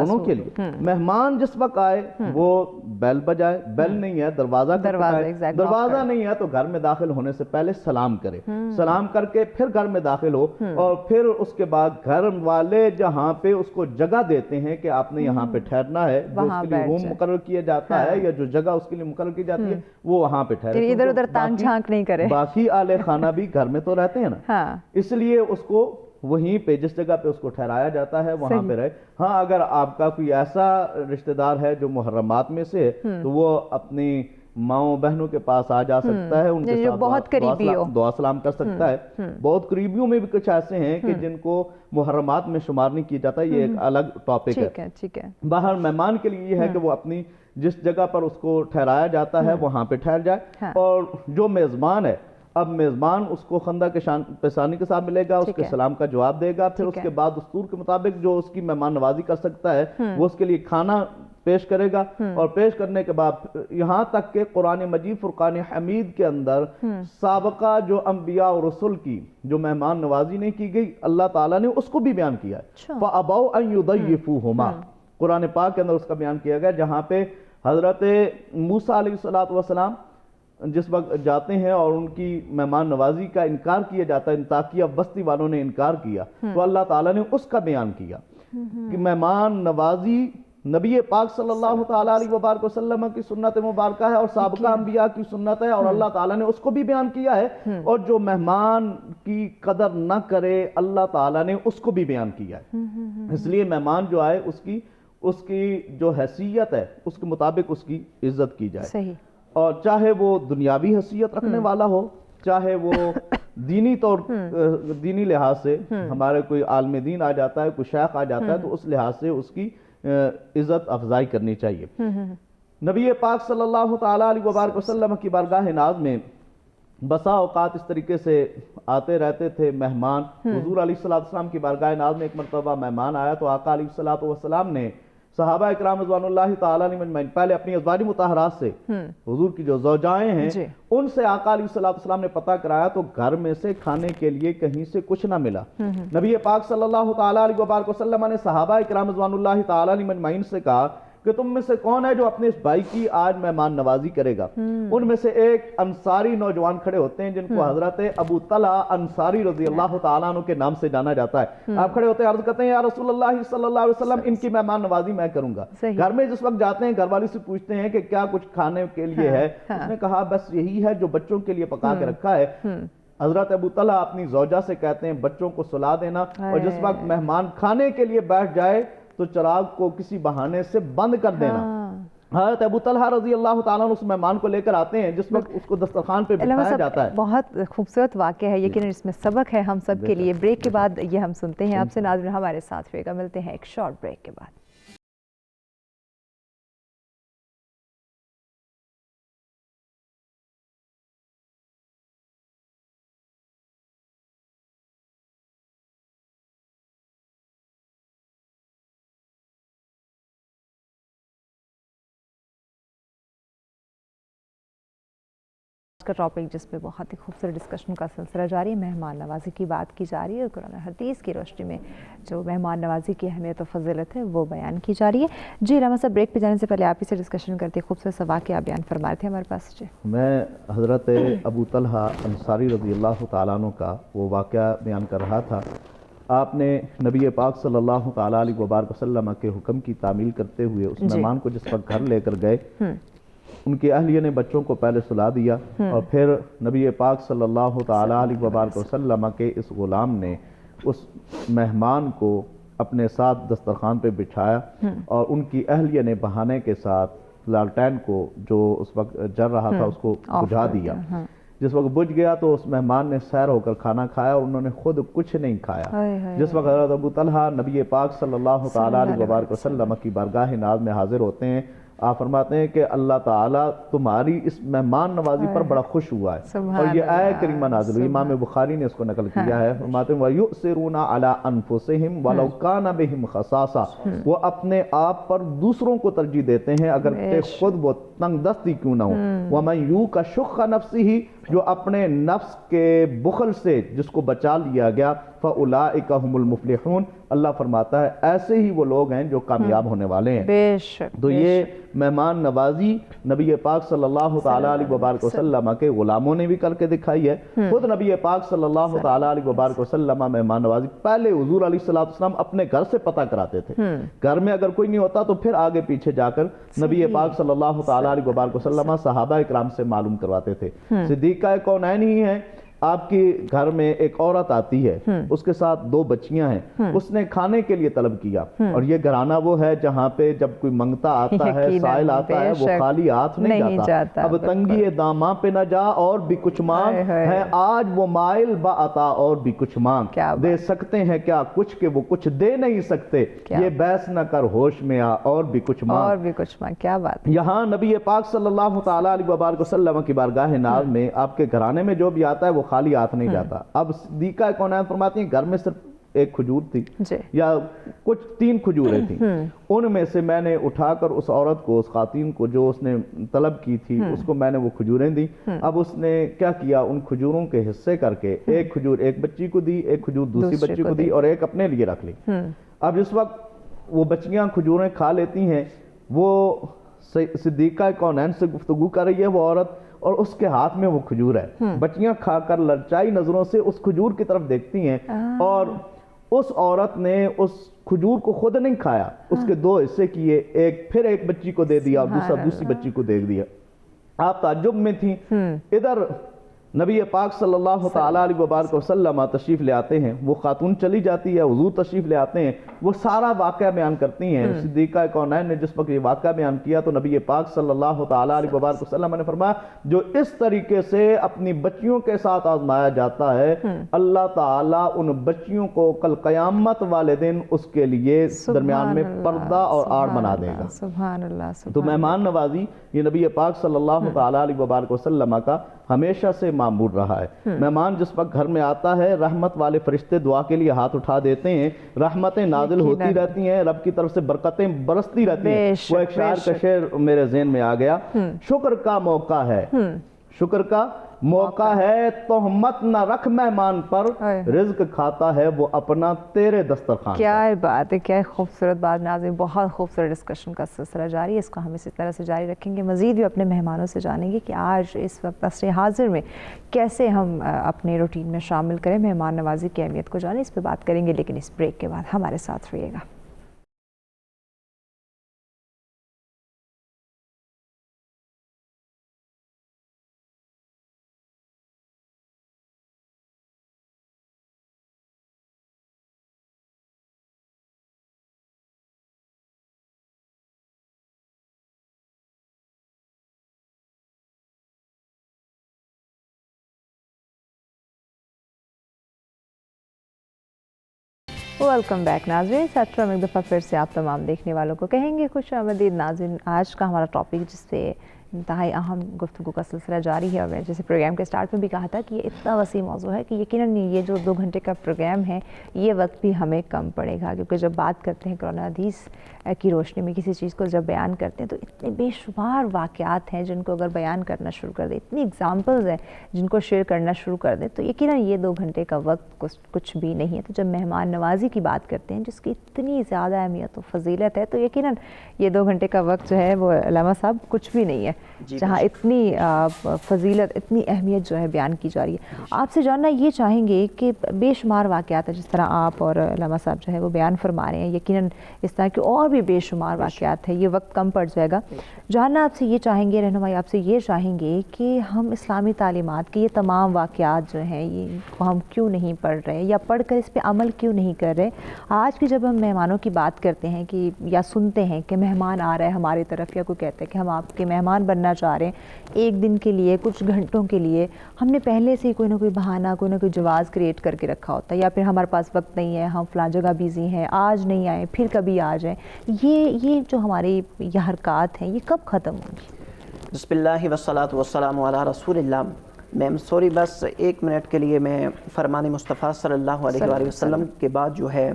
مہمان جس وقت آئے وہ بیل بجائے، بیل نہیں ہے دروازہ دروازہ نہیں ہے تو گھر میں داخل ہونے سے پہلے سلام کرے، سلام کر کے پھر گھر میں داخل ہو اور پھر اس کے بعد گھر والے جہاں پہ اس کو جگہ دیتے ہیں کہ آپ نے یہاں پہ ٹھہرنا ہے، جو اس کے لیے روم مقرر کیا جاتا ہے یا جو جگہ اس کے لیے مقرر کی جاتی ہے وہ وہاں پہ ٹھہرے، ادھر ادھر تانگ جھانک نہیں کرے۔ باقی اہل خانہ بھی گھر میں تو رہتے ہیں نا، اس لیے اس کو وہیں پہ جس جگہ پہ اس کو ٹھہرایا جاتا ہے وہاں پہ رہے۔ ہاں اگر آپ کا کوئی ایسا رشتہ دار ہے جو محرمات میں سے تو وہ اپنی ماؤں بہنوں کے پاس آ جا سکتا ہے، ان کے ساتھ بہت قریبی ہو دعا سلام کر سکتا ہے۔ بہت قریبیوں میں بھی کچھ ایسے ہیں کہ جن کو محرمات میں شمار نہیں کیا جاتا، یہ ایک الگ ٹاپک ہے۔ باہر مہمان کے لیے یہ ہے کہ وہ اپنی جس جگہ پر اس کو ٹھہرایا جاتا ہے وہاں پہ ٹھہر جائے، اور جو میزبان ہے اب میزبان اس کو خندہ کے پیشانی کے ساتھ ملے گا، اس کے سلام کا جواب دے گا، پھر اس کے بعد دستور کے مطابق جو اس کی مہمان نوازی کر سکتا ہے وہ اس کے لیے کھانا پیش کرے گا، اور پیش کرنے کے بعد یہاں تک کہ قرآن مجید فرقان حمید کے اندر سابقہ جو انبیاء اور رسول کی جو مہمان نوازی نہیں کی گئی اللہ تعالیٰ نے اس کو بھی بیان کیا ہے۔ فَأَبَوْا أَن يُضَيِّفُوهُمَا، قرآن پاک کے اندر اس کا بیان کیا گیا، جہاں پہ حضرت موسیٰ علیہ السلام جس وقت جاتے ہیں اور ان کی مہمان نوازی کا انکار کیا جاتا ہے، انطاکیہ بستی والوں نے انکار کیا تو اللہ تعالیٰ نے اس کا بیان کیا کہ مہمان نوازی نبی پاک صلی اللہ تعالیٰ علیہ وبارک وسلم کی سنت مبارکہ ہے اور سابقہ انبیاء کی سنت ہے، اور اللہ تعالیٰ نے اس کو بھی بیان کیا ہے، اور جو مہمان کی قدر نہ کرے اللہ تعالیٰ نے اس کو بھی بیان کیا ہے۔ اس لیے مہمان جو آئے اس کی جو حیثیت ہے اس کے مطابق اس کی عزت کی جائے، اور چاہے وہ دنیاوی حیثیت رکھنے والا ہو، چاہے وہ دینی لحاظ سے ہمارے کوئی عالم دین آ جاتا ہے، کوئی شیخ آ جاتا ہے تو اس لحاظ سے اس کی عزت افزائی کرنی چاہیے۔ نبی پاک صلی اللہ تعالیٰ علیہ وبارک وسلم کی بارگاہ ناز میں بسا اوقات اس طریقے سے آتے رہتے تھے مہمان۔ حضور علیہ السلام کی بارگاہ ناز میں ایک مرتبہ مہمان آیا تو آقا علیہ السلام نے صحابہ اکرام رضوان اللہ تعالیٰ علیہ مجمعین پہلے اپنی ازواج مطہرات سے، حضور کی جو زوجائیں ہیں ان سے آقا علیہ السلام نے پتہ کرایا تو گھر میں سے کھانے کے لیے کہیں سے کچھ نہ ملا۔ نبی پاک صلی اللہ تعالیٰ علیہ وبارک وسلم نے صحابہ اکرام رضوان اللہ تعالیٰ علیہ مجمعین سے کہا کہ تم میں سے کون ہے جو اپنے اس بھائی کی آج مہمان نوازی کرے گا؟ ان میں سے ایک انصاری نوجوان کھڑے ہوتے ہیں جن کو حضرت ابو طلحہ انصاری رضی اللہ تعالیٰ عنہ کے نام سے جانا جاتا ہے۔ آپ کھڑے ہوتے ہیں، عرض کرتے ہیں یا رسول اللہ صلی اللہ علیہ وسلم ان کی مہمان نوازی میں کروں گا۔ گھر میں جس وقت جاتے ہیں گھر والی سے پوچھتے ہیں کہ کیا کچھ کھانے کے لیے ہے؟ اس نے کہا بس یہی ہے جو بچوں کے لیے پکا کے رکھا ہے۔ حضرت ابو طلحہ اپنی زوجہ سے کہتے ہیں بچوں کو سلا دینا، اور جس وقت مہمان کھانے کے لیے بیٹھ جائے تو چراغ کو کسی بہانے سے بند کر دینا۔ حضرت ابو طلحہ رضی اللہ تعالیٰ اس مہمان کو لے کر آتے ہیں جس وقت اس کو دسترخوان پہ بٹھایا جاتا ہے۔ بہت خوبصورت واقعہ ہے، یقیناً اس میں سبق ہے ہم سب کے لیے۔ بریک کے بعد یہ ہم سنتے ہیں، آپ سے ناظرین ہمارے ساتھ رہے گا، ملتے ہیں ایک شارٹ بریک کے بعد۔ کا ٹاپک جس پہ بہت ہی خوبصورت ڈسکشن کا سلسلہ جاری ہے، مہمان نوازی کی بات کی جا رہی ہے، اور قرآن حدیث کی روشنی میں جو مہمان نوازی کی اہمیت و فضیلت ہے وہ بیان کی جا رہی ہے۔ جی راما صاحب، بریک پہ جانے سے پہلے آپ ہی سے ڈسکشن کرتے خوبصورت سا واقعہ بیان فرما رہے تھے ہمارے پاس۔ جی میں حضرت ابو طلحہ انصاری رضی اللہ تعالیٰ عنہ کا وہ واقعہ بیان کر رہا تھا۔ آپ نے نبی پاک صلی اللہ تعالیٰ علیہ وبارک وسلم کے حکم کی تعمیل کرتے ہوئے اس مہمان کو جس وقت گھر لے کر گئے، ان کی اہلیہ نے بچوں کو پہلے سلا دیا، اور پھر نبی پاک صلی اللہ تعالیٰ علیہ وبارک وسلم کے اس غلام نے اس مہمان کو اپنے ساتھ دسترخوان پہ بٹھایا، اور ان کی اہلیہ نے بہانے کے ساتھ لالٹین کو جو اس وقت جل رہا تھا اس کو بجھا دیا، جس وقت بجھ گیا تو اس مہمان نے سیر ہو کر کھانا کھایا اور انہوں نے خود کچھ نہیں کھایا۔ جس وقت حضرت ابو طلحہ نبی پاک صلی اللہ تعالیٰ علیہ وبارک وسلم کی بارگاہ ناز میں حاضر ہوتے ہیں، آپ فرماتے ہیں کہ اللہ تعالیٰ تمہاری اس مہمان نوازی پر بڑا خوش ہوا ہے، اور یہ آیت کریمہ نازل ہوئی، امام بخاری نے اس کو نقل کیا ہے، فرماتے ہیں وَيُؤْثِرُونَ عَلَىٰ أَنفُسِهِمْ وَلَوْ كَانَ بِهِمْ خَصَاصَةٌ، وہ اپنے آپ پر دوسروں کو ترجیح دیتے ہیں اگر کہ خود وہ تنگ دستی کیوں نہ ہو۔ وَمَنْ يُوقَ شُحَّ نَفْسِهِ، جو اپنے نفس کے بخل سے جس کو بچا لیا گیا، فَأُولَٰئِكَ هُمُ الْمُفْلِحُونَ، اللہ فرماتا ہے ایسے ہی وہ لوگ ہیں جو کامیاب ہونے والے ہیں۔ بے شک۔ تو یہ مہمان نوازی نبی پاک صلی اللہ تعالیٰ علیہ وبارک وسلم کے غلاموں نے بھی کر کے دکھائی ہے۔ خود نبی پاک صلی اللہ تعالیٰ علیہ وبارک وسلم مہمان نوازی پہلے حضور علیہ السلام اپنے گھر سے پتہ کراتے تھے، گھر میں اگر کوئی نہیں ہوتا تو پھر آگے پیچھے جا کر نبی پاک صلی اللہ تعالیٰ علیہ وبارک وسلم صحابہ اکرام سے معلوم کرواتے تھے۔ صدیقہ کونین ہی ہیں، آپ کے گھر میں ایک عورت آتی ہے، اس کے ساتھ 2 بچیاں ہیں، اس نے کھانے کے لیے طلب کیا، اور یہ گھرانہ وہ ہے جہاں پہ جب کوئی منگتا آتا ہے، سائل آتا ہے، وہ خالی ہاتھ نہیں جاتا۔ اب تنگی داماں پہ نہ جا اور بھی کچھ مانگ، ہے آج وہ مائل با عطا اور بھی کچھ مانگ، دے سکتے ہیں کیا کچھ کہ وہ کچھ دے نہیں سکتے، یہ بحث نہ کر ہوش میں آ اور بھی کچھ مانگ۔ کیا بات۔ یہاں نبی پاک صلی اللہ تعالیٰ علیہ وبارک وسلم کی بارگاہ ناز میں آپ کے گھرانے میں جو بھی آتا ہے وہ خالی ہاتھ نہیں جاتا۔ اب صدیقہ کونین فرماتی ہیں گھر میں صرف ایک کھجور تھی یا کچھ 3 کھجوریں تھیں، ان میں سے میں نے اٹھا کر اس عورت کو، اس خواتین کو جو اس نے طلب کی تھی، اس کو میں نے وہ کھجوریں دی۔ اب اس نے کیا کیا، ان کھجوروں کے حصے کر کے ایک کھجور ایک بچی کو دی، ایک کھجور دوسری بچی کو دی، اور ایک اپنے لیے رکھ لی۔ اب جس وقت وہ بچیاں کھجوریں کھا لیتی ہیں، وہ صدیقہ کونین سے گفتگو کر رہی ہے وہ عورت، اور اس کے ہاتھ میں وہ کھجور ہے، بچیاں کھا کر للچائی نظروں سے اس کھجور کی طرف دیکھتی ہیں، اور اس عورت نے اس کھجور کو خود نہیں کھایا، اس کے 2 حصے کیے، ایک پھر ایک بچی کو دے دیا اور دوسری بچی کو دے دیا۔ آپ تعجب میں تھیں۔ ادھر نبی پاک صلی اللہ تعالیٰ علیہ وبارک وسلم تشریف لے آتے ہیں، وہ خاتون چلی جاتی ہے، حضور تشریف لے آتے ہیں، وہ سارا واقعہ بیان کرتی ہیں۔ صدیقہ کونین نے جس وقت یہ واقعہ بیان کیا تو نبی پاک صلی اللہ تعالیٰ علیہ وبارک وسلم نے فرمایا جو اس طریقے سے اپنی بچیوں کے ساتھ آزمایا جاتا ہے، اللہ تعالیٰ ان بچیوں کو کل قیامت والے دن اس کے لیے درمیان میں پردہ اور آڑ بنا دے گا۔ سبحان اللہ۔ تو مہمان نوازی یہ نبی پاک صلی اللہ تعالیٰ علیہ وبارک وسلم کا ہمیشہ سے معمول رہا ہے۔ مہمان جس وقت گھر میں آتا ہے، رحمت والے فرشتے دعا کے لیے ہاتھ اٹھا دیتے ہیں، رحمتیں نازل ہوتی رہتی ہیں، رب کی طرف سے برکتیں برستی رہتی ہیں۔ وہ ایک شاعر کا شعر میرے ذہن میں آ گیا، شکر کا موقع ہے، شکر کا موقع ہے، تہمت نہ رکھ مہمان پر، رزق کھاتا ہے وہ اپنا تیرے دسترخوان۔ کیا بات ہے، کیا خوبصورت بات ناظرین، بہت خوبصورت ڈسکشن کا سلسلہ جاری ہے، اس کو ہم اسی طرح سے جاری رکھیں گے، مزید بھی اپنے مہمانوں سے جانیں گے کہ آج اس وقت عصر حاضر میں کیسے ہم اپنے روٹین میں شامل کریں، مہمان نوازی کی اہمیت کو جانیں، اس پہ بات کریں گے، لیکن اس بریک کے بعد ہمارے ساتھ رہیے گا۔ ویلکم بیک ناظرین، سیٹ فرام ایک دفعہ پھر سے آپ تمام دیکھنے والوں کو کہیں گے خوش آمدید ناظرین۔ آج کا ہمارا ٹاپک جس پہ انتہائی اہم گفتگو کا سلسلہ جاری ہے، اور میں جیسے پروگرام کے سٹارٹ میں بھی کہا تھا کہ یہ اتنا وسیع موضوع ہے کہ یقیناً یہ جو 2 گھنٹے کا پروگرام ہے یہ وقت بھی ہمیں کم پڑے گا، کیونکہ جب بات کرتے ہیں قرآن حدیث کی روشنی میں کسی چیز کو جب بیان کرتے ہیں تو اتنے بے شمار واقعات ہیں جن کو اگر بیان کرنا شروع کر دیں، اتنی اگزامپلز ہیں جن کو شیئر کرنا شروع کر دیں تو یقیناً یہ 2 گھنٹے کا وقت کچھ بھی نہیں ہے۔ تو جب مہمان نوازی کی بات کرتے ہیں جس کی اتنی زیادہ اہمیت و فضیلت ہے تو یقیناً یہ 2 گھنٹے کا وقت جو ہے وہ علامہ صاحب کچھ بھی نہیں ہے، جہاں اتنی فضیلت، اتنی اہمیت جو ہے بیان کی جا رہی ہے۔ آپ سے جاننا یہ چاہیں گے کہ بے شمار واقعات ہیں جس طرح آپ اور علامہ صاحب جو ہے وہ بیان فرما رہے ہیں، یقیناً اس طرح کے اور بھی بے شمار واقعات ہیں، یہ وقت کم پڑ جائے گا۔ جاننا آپ سے یہ چاہیں گے، رہنمائی آپ سے یہ چاہیں گے کہ ہم اسلامی تعلیمات کے یہ تمام واقعات جو ہیں یہ ہم کیوں نہیں پڑھ رہے یا پڑھ کر اس پہ عمل کیوں نہیں کر رہے؟ آج بھی جب ہم مہمانوں کی بات کرتے ہیں کہ یا سنتے ہیں کہ مہمان آ رہا ہے ہماری طرف، یا کوئی کہتا ہے کہ ہم آپ کے مہمان بننا چاہ رہے ہیں ایک دن کے لیے، کچھ گھنٹوں کے لیے، ہم نے پہلے سے ہی کوئی نہ کوئی بہانہ، کوئی نہ کوئی جواز کریٹ کر کے رکھا ہوتا ہے، یا پھر ہمارے پاس وقت نہیں ہے، ہم فلاں جگہ بیزی ہیں، آج نہیں آئے، پھر کبھی آ جائیں. یہ جو ہماری یہ حرکات ہیں یہ کب ختم ہوں گی؟ بسم اللہ والصلاۃ والسلام علی رسول اللہ. میم سوری، بس ایک منٹ کے لیے میں فرمان مصطفیٰ صلی اللہ علیہ وآلہ وسلم کے بعد جو ہے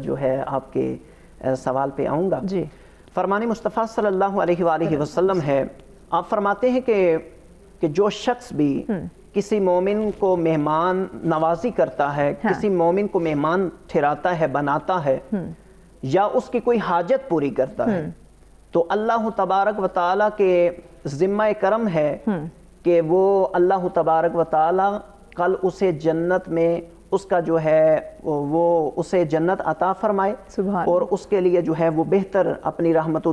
جو ہے آپ کے سوال پہ آؤں گا. جی. فرمان مصطفیٰ صلی اللہ علیہ وآلہ وسلم ہے، آپ فرماتے ہیں کہ جو شخص بھی کسی مومن کو مہمان نوازی کرتا ہے، کسی مومن کو مہمان ٹھہراتا ہے، بناتا ہے، یا اس کی کوئی حاجت پوری کرتا ہے، تو اللہ تبارک و تعالیٰ کے ذمہ کرم ہے کہ وہ اللہ تبارک و تعالیٰ کل اسے جنت میں اس کا جو ہے وہ اسے جنت عطا فرمائے، اور اس کے لیے جو ہے وہ بہتر اپنی رحمتوں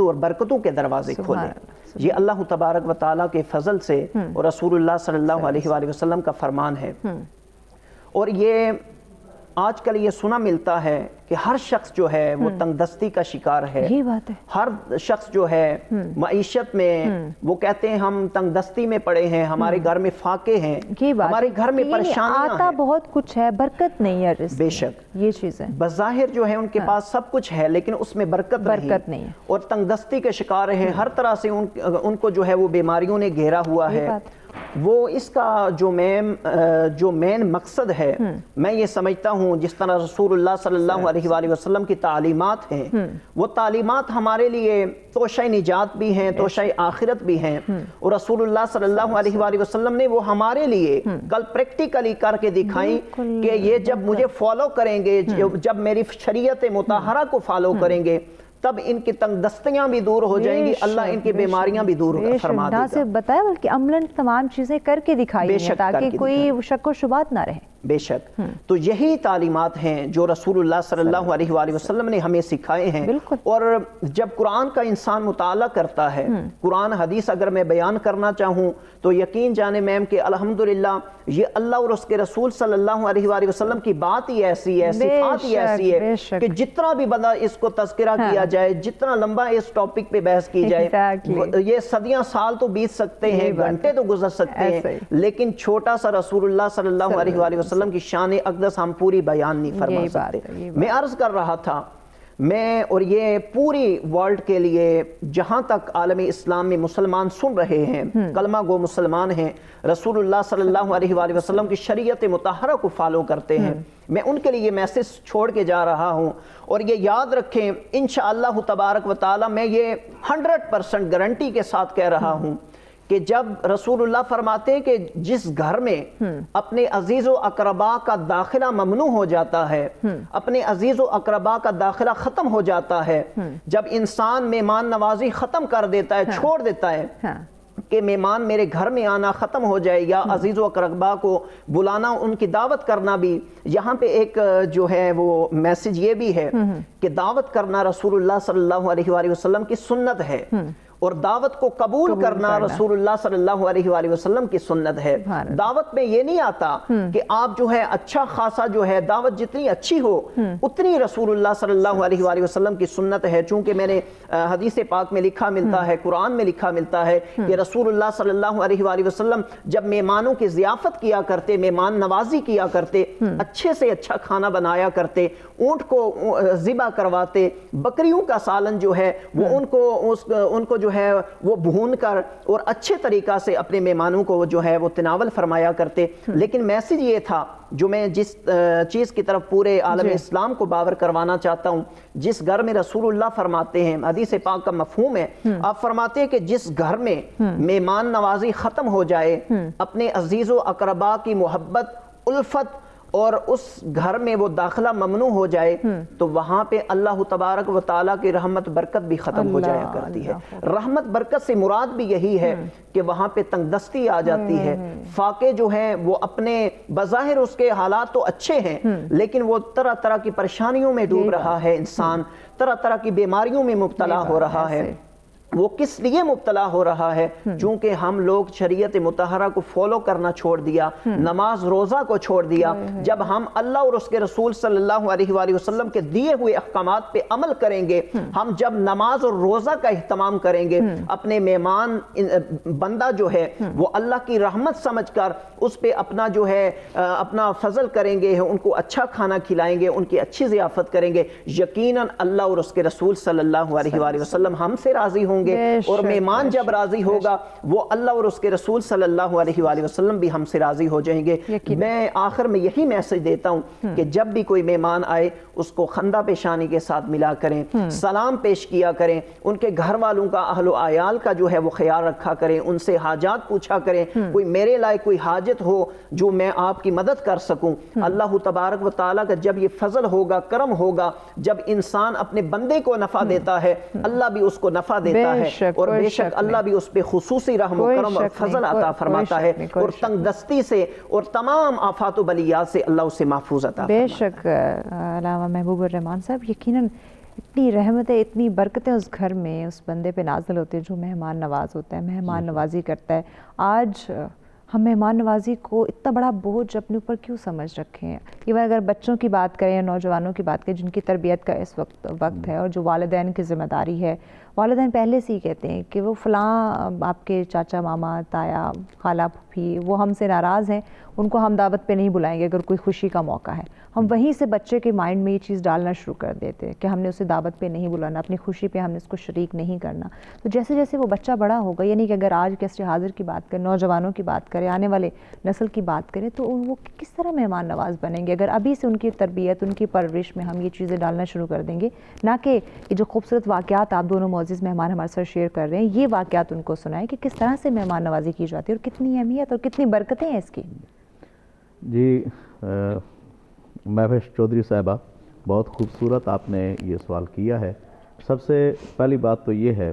اور برکتوں کے دروازے کھولے. یہ اللہ تبارک و تعالیٰ کے فضل سے اور رسول اللہ صلی اللہ علیہ وآلہ وسلم کا فرمان ہے. اور یہ آج کل یہ سنا ملتا ہے کہ ہر شخص جو ہے وہ تنگ دستی کا شکار ہے. یہ بات ہے. ہر شخص جو ہے معیشت میں وہ کہتے ہیں ہم تنگ دستی میں پڑے ہیں، ہمارے گھر میں فاقے ہیں، ہمارے گھر میں پریشانیاں ہیں، آتا بہت کچھ ہے، برکت نہیں ہے رزق. بے شک یہ چیز ہے. بظاہر جو ہے ان کے پاس سب کچھ ہے لیکن اس میں برکت نہیں، اور تنگ دستی کے شکار ہے. ہر طرح سے ان کو جو ہے وہ بیماریوں نے گھیرا ہوا ہے. وہ اس کا جو مین مقصد ہے، میں یہ سمجھتا ہوں جس طرح رسول اللہ صلی اللہ علیہ وآلہ وسلم کی تعلیمات ہیں، وہ تعلیمات ہمارے لیے توشہ نجات بھی ہیں، توشہ آخرت بھی ہیں. اور رسول اللہ صلی اللہ علیہ وآلہ وسلم نے وہ ہمارے لیے کل پریکٹیکلی کر کے دکھائیں کہ یہ جب مجھے فالو کریں گے، جب میری شریعت مطہرہ کو فالو کریں گے، تب ان کی تنگ دستیاں بھی دور ہو جائیں گی، اللہ ان کی بیماریاں بھی دور فرما دے گا. نہ صرف بتایا بلکہ عملاً تمام چیزیں کر کے دکھائی ہیں تاکہ کوئی شک و شبہات نہ رہے. بے شک. تو یہی تعلیمات ہیں جو رسول اللہ صلی اللہ علیہ وآلہ وسلم نے ہمیں سکھائے ہیں. اور جب قرآن کا انسان مطالعہ کرتا ہے، قرآن حدیث اگر میں بیان کرنا چاہوں تو یقین جانے میم کہ الحمدللہ یہ اللہ اور اس کے رسول صلی اللہ علیہ وآلہ وسلم کی بات ہی ایسی ہے، صفات ہی ایسی ہے کہ جتنا بھی بندہ اس کو تذکرہ کیا جائے، جتنا لمبا اس ٹاپک پہ بحث کی جائے، یہ صدیاں سال تو بیت سکتے ہیں، گھنٹے تو گزر سکتے ہیں، لیکن چھوٹا سا رسول اللہ صلی اللہ علیہ وآلہ وسلم کی شان اقدس ہم پوری بیان نہیں فرما سکتے. میں عرض کر رہا تھا، میں اور یہ پوری ورلڈ کے لیے جہاں تک عالم اسلام میں مسلمان سن رہے ہیں، کلمہ گو مسلمان ہیں، رسول اللہ صلی اللہ علیہ وآلہ وسلم کی شریعت مطہرہ کو فالو کرتے ہیں، میں ان کے لیے میسج چھوڑ کے جا رہا ہوں. اور یہ یاد رکھیں انشاءاللہ تبارک و تعالی، میں یہ 100% گارنٹی کے ساتھ کہہ رہا ہوں کہ جب رسول اللہ فرماتے ہیں کہ جس گھر میں اپنے عزیز و اقربا کا داخلہ ممنوع ہو جاتا ہے، اپنے عزیز و اقربا کا داخلہ ختم ہو جاتا ہے، جب انسان مہمان نوازی ختم کر دیتا ہے، چھوڑ دیتا ہے کہ مہمان میرے گھر میں آنا ختم ہو جائے یا عزیز و اقربا کو بلانا، ان کی دعوت کرنا بھی، یہاں پہ ایک جو ہے وہ میسج یہ بھی ہے کہ دعوت کرنا رسول اللہ صلی اللہ علیہ وآلہ وسلم کی سنت ہے، اور دعوت کو قبول کرنا رسول اللہ صلی اللہ علیہ وآلہ وسلم کی سنت ہے. دعوت میں یہ نہیں آتا کہ آپ جو ہے اچھا خاصا جو ہے دعوت جتنی اچھی ہو اتنی رسول اللہ صلی اللہ علیہ وآلہ وسلم کی سنت ہے. چونکہ میں نے حدیث پاک میں لکھا ملتا ہے، قرآن میں لکھا ملتا ہے کہ رسول اللہ صلی اللہ علیہ وآلہ وسلم جب مہمانوں کی ضیافت کیا کرتے، مہمان نوازی کیا کرتے، اچھے سے اچھا کھانا بنایا کرتے، اونٹ کو ذبح کرواتے، بکریوں کا سالن جو ہے وہ ان کو جو ہے وہ بھون کر اور اچھے طریقہ سے اپنے مہمانوں کو جو ہے وہ تناول فرمایا کرتے. لیکن میسج یہ تھا جو میں جس چیز کی طرف پورے عالم اسلام کو باور کروانا چاہتا ہوں، جس گھر میں رسول اللہ فرماتے ہیں، حدیث پاک کا مفہوم ہے، آپ فرماتے ہیں کہ جس گھر میں مہمان نوازی ختم ہو جائے، اپنے عزیز و اقربا کی محبت، الفت اور اس گھر میں وہ داخلہ ممنوع ہو جائے، تو وہاں پہ اللہ تبارک و تعالیٰ کی رحمت برکت بھی ختم ہو جایا کرتی ہے. رحمت برکت سے مراد بھی یہی ہے کہ وہاں پہ تنگ دستی آ جاتی ہے. فاقے جو ہیں وہ اپنے بظاہر اس کے حالات تو اچھے ہیں لیکن وہ طرح طرح کی پریشانیوں میں ڈوب رہا ہے، انسان طرح طرح کی بیماریوں میں مبتلا ہو رہا ہے. وہ کس لیے مبتلا ہو رہا ہے؟ چونکہ ہم لوگ شریعت مطہرہ کو فالو کرنا چھوڑ دیا، نماز روزہ کو چھوڑ دیا۔ جب ہم اللہ اور اس کے رسول صلی اللہ علیہ وآلہ وسلم کے دیے ہوئے احکامات پہ عمل کریں گے، ہم جب نماز اور روزہ کا اہتمام کریں گے، اپنے مہمان بندہ جو ہے وہ اللہ کی رحمت سمجھ کر اس پہ اپنا جو ہے اپنا فضل کریں گے، ان کو اچھا کھانا کھلائیں گے، ان کی اچھی ضیافت کریں گے، یقیناً اللہ اور اس کے رسول صلی اللہ علیہ وآلہ وسلم ہم سے راضی ہوں گے، اور مہمان جب راضی ہوگا وہ اللہ اور اس کے رسول صلی اللہ علیہ وآلہ وسلم بھی ہم سے راضی ہو جائیں گے۔ میں آخر میں یہی میسج دیتا ہوں کہ جب بھی کوئی مہمان آئے اس کو خندہ پیشانی کے ساتھ ملا کریں، سلام پیش کیا کریں، ان کے گھر والوں کا اہل و عیال کا جو ہے وہ خیال رکھا کریں، ان سے حاجات پوچھا کریں، کوئی میرے لائق کوئی حاجت ہو جو میں آپ کی مدد کر سکوں۔ اللہ تبارک و تعالیٰ کا جب یہ فضل ہوگا، کرم ہوگا، جب انسان اپنے بندے کو نفع دیتا ہے اللہ بھی اس کو نفع دیتا ہے، اور بے شک اللہ بھی اس پہ خصوصی رحم و کرم اور فضل عطا فرماتا ہے، اور تنگ دستی سے اور تمام آفات و بلیات سے اللہ اسے محفوظ عطا فرماتا ہے۔ بے شک علامہ محبوب الرحمان صاحب، یقیناً اتنی رحمتیں، اتنی برکتیں اس گھر میں اس بندے پہ نازل ہوتی ہیں جو مہمان نواز ہوتا ہے، مہمان نوازی کرتا ہے۔ آج ہم مہمان نوازی کو اتنا بڑا بوجھ اپنے اوپر کیوں سمجھ رکھے ہیں؟ ایون اگر بچوں کی بات کریں یا نوجوانوں کی بات کریں جن کی تربیت کا اس وقت ہے، اور جو والدین کی ذمہ داری ہے، والدین پہلے سے ہی کہتے ہیں کہ وہ فلاں آپ کے چاچا، ماما، تایا، خالہ، پھوپھی وہ ہم سے ناراض ہیں، ان کو ہم دعوت پہ نہیں بلائیں گے اگر کوئی خوشی کا موقع ہے۔ ہم وہیں سے بچے کے مائنڈ میں یہ چیز ڈالنا شروع کر دیتے ہیں کہ ہم نے اسے دعوت پہ نہیں بلانا، اپنی خوشی پہ ہم نے اس کو شریک نہیں کرنا۔ تو جیسے جیسے وہ بچہ بڑا ہوگا، یعنی کہ اگر آج کے عصر حاضر کی بات کریں، نوجوانوں کی بات کریں، آنے والے نسل کی بات کریں، تو وہ کس طرح مہمان نواز بنیں گے اگر ابھی سے ان کی تربیت، ان کی پرورش میں ہم یہ چیزیں ڈالنا شروع کر دیں گے؟ نہ کہ یہ جو خوبصورت واقعات آپ دونوں معزز مہمان ہمارے ساتھ شیئر کر رہے ہیں، یہ واقعات ان کو سنائیں کہ کس طرح سے مہمان نوازی کی جاتی ہے اور کتنی اہمیت اور کتنی برکتیں ہیں اس کی۔ جی مہوش چودھری صاحبہ، بہت خوبصورت آپ نے یہ سوال کیا ہے۔ سب سے پہلی بات تو یہ ہے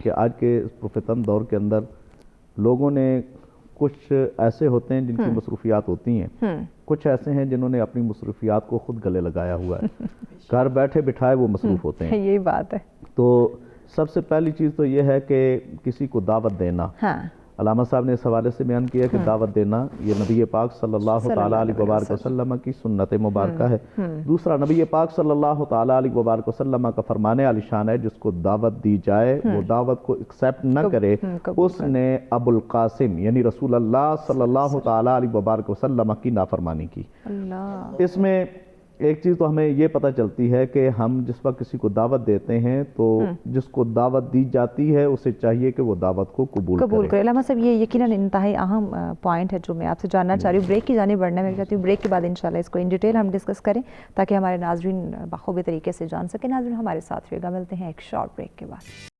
کہ آج کے اس پرفتن دور کے اندر لوگوں نے کچھ ایسے ہوتے ہیں جن کی مصروفیات ہوتی ہیں، کچھ ایسے ہیں جنہوں نے اپنی مصروفیات کو خود گلے لگایا ہوا ہے، گھر بیٹھے بٹھائے وہ مصروف ہوتے ہیں۔ یہی بات ہے۔ تو سب سے پہلی چیز تو یہ ہے کہ کسی کو دعوت دینا۔ علامہ صاحب نے اس حوالے سے بیان کیا کہ دعوت دینا یہ نبی پاک صلی اللہ تعالیٰ علیہ وبارک وسلم کی سنت مبارکہ ہے۔ دوسرا، نبی پاک صلی اللہ تعالیٰ علیہ وبارک وسلم کا فرمان عالی شان ہے، جس کو دعوت دی جائے وہ دعوت کو ایکسیپٹ نہ کرے، اس نے ابو القاسم یعنی رسول اللہ صلی اللہ تعالیٰ علیہ وبارک وسلم کی نافرمانی کی۔ اس میں ایک چیز تو ہمیں یہ پتہ چلتی ہے کہ ہم جس وقت کسی کو دعوت دیتے ہیں تو جس کو دعوت دی جاتی ہے اسے چاہیے کہ وہ دعوت کو قبول کرے۔ علامہ صاحب یہ یقیناً انتہائی اہم پوائنٹ ہے جو میں آپ سے جاننا چاہ رہی ہوں۔ بریک کی جانب بڑھنا میں چاہتی ہوں، بریک کے بعد انشاءاللہ اس کو ان ڈیٹیل ہم ڈسکس کریں تاکہ ہمارے ناظرین بخوبی طریقے سے جان سکیں۔ ناظرین ہمارے ساتھ رہیے گا، ملتے ہیں ایک شارٹ بریک کے بعد۔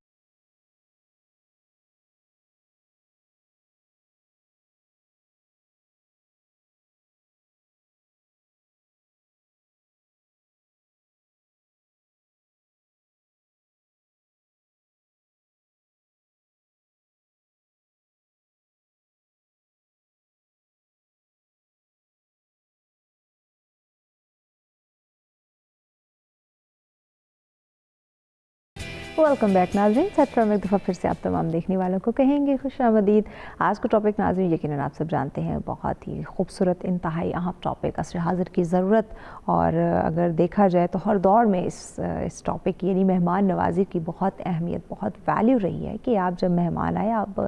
ویلکم بیک ناظرین، سیٹ فرم ایک دفعہ پھر سے آپ تمام دیکھنے والوں کو کہیں گے خوش آمدید۔ آج کا ٹاپک ناظرین یقیناً آپ سب جانتے ہیں، بہت ہی خوبصورت انتہائی اہم ٹاپک، عصر حاضر کی ضرورت، اور اگر دیکھا جائے تو ہر دور میں اس ٹاپک کی یعنی مہمان نوازی کی بہت اہمیت، بہت ویلیو رہی ہے کہ آپ جب مہمان آئے آپ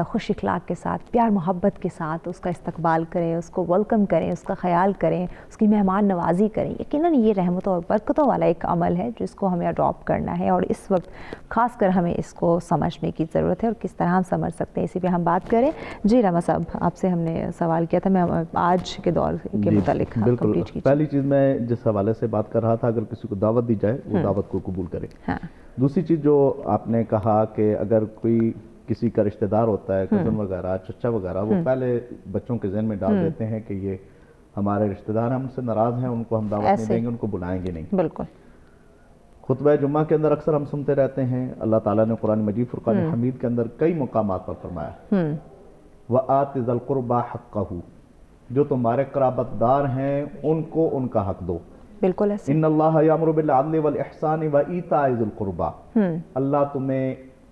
خوش اخلاق کے ساتھ، پیار محبت کے ساتھ اس کا استقبال کریں، اس کو ویلکم کریں، اس کا خیال کریں، اس کی مہمان نوازی کریں۔ یقیناً یہ رحمتوں اور برکتوں والا ایک عمل ہے جس کو ہمیں اڈاپٹ کرنا ہے، اور اس وقت خاص کر ہمیں اس کو سمجھنے کی ضرورت ہے، اور کس طرح ہم سمجھ سکتے ہیں اسی پہ ہم بات کریں۔ جی علامہ صاحب، آپ سے ہم نے سوال کیا تھا، میں آج کے دور کے متعلق بالکل پہلی چیز میں جس حوالے سے بات کر رہا تھا، اگر کسی کو دعوت دی جائے وہ دعوت کو قبول کرے۔ دوسری چیز جو آپ نے کہا کہ اگر کوئی کسی کا رشتہ دار ہوتا ہے، کزن وغیرہ، چچا وغیرہ، وہ پہلے بچوں کے ذہن میں ڈال دیتے ہیں کہ یہ ہمارے رشتہ دار ہیں، ہم سے ناراض ہیں، ان کو ہم دعوت نہیں دیں گے، ان کو بلائیں گے نہیں۔ بالکل خطبہ جمعہ کے اندر اکثر ہم سنتے رہتے ہیں، اللہ تعالیٰ نے قرآن مجید فرقان حمید کے اندر کئی مقامات پر فرمایا وَآتِ ذَا الْقُرْبَى حَقَّهُ، جو تمہارے قرابت دار ہیں ان کو ان کا حق دو۔ بالکل ایسے ان اللہ یامر بالعدل والإحسان وإیتاء ذی القربى، اللہ تمہیں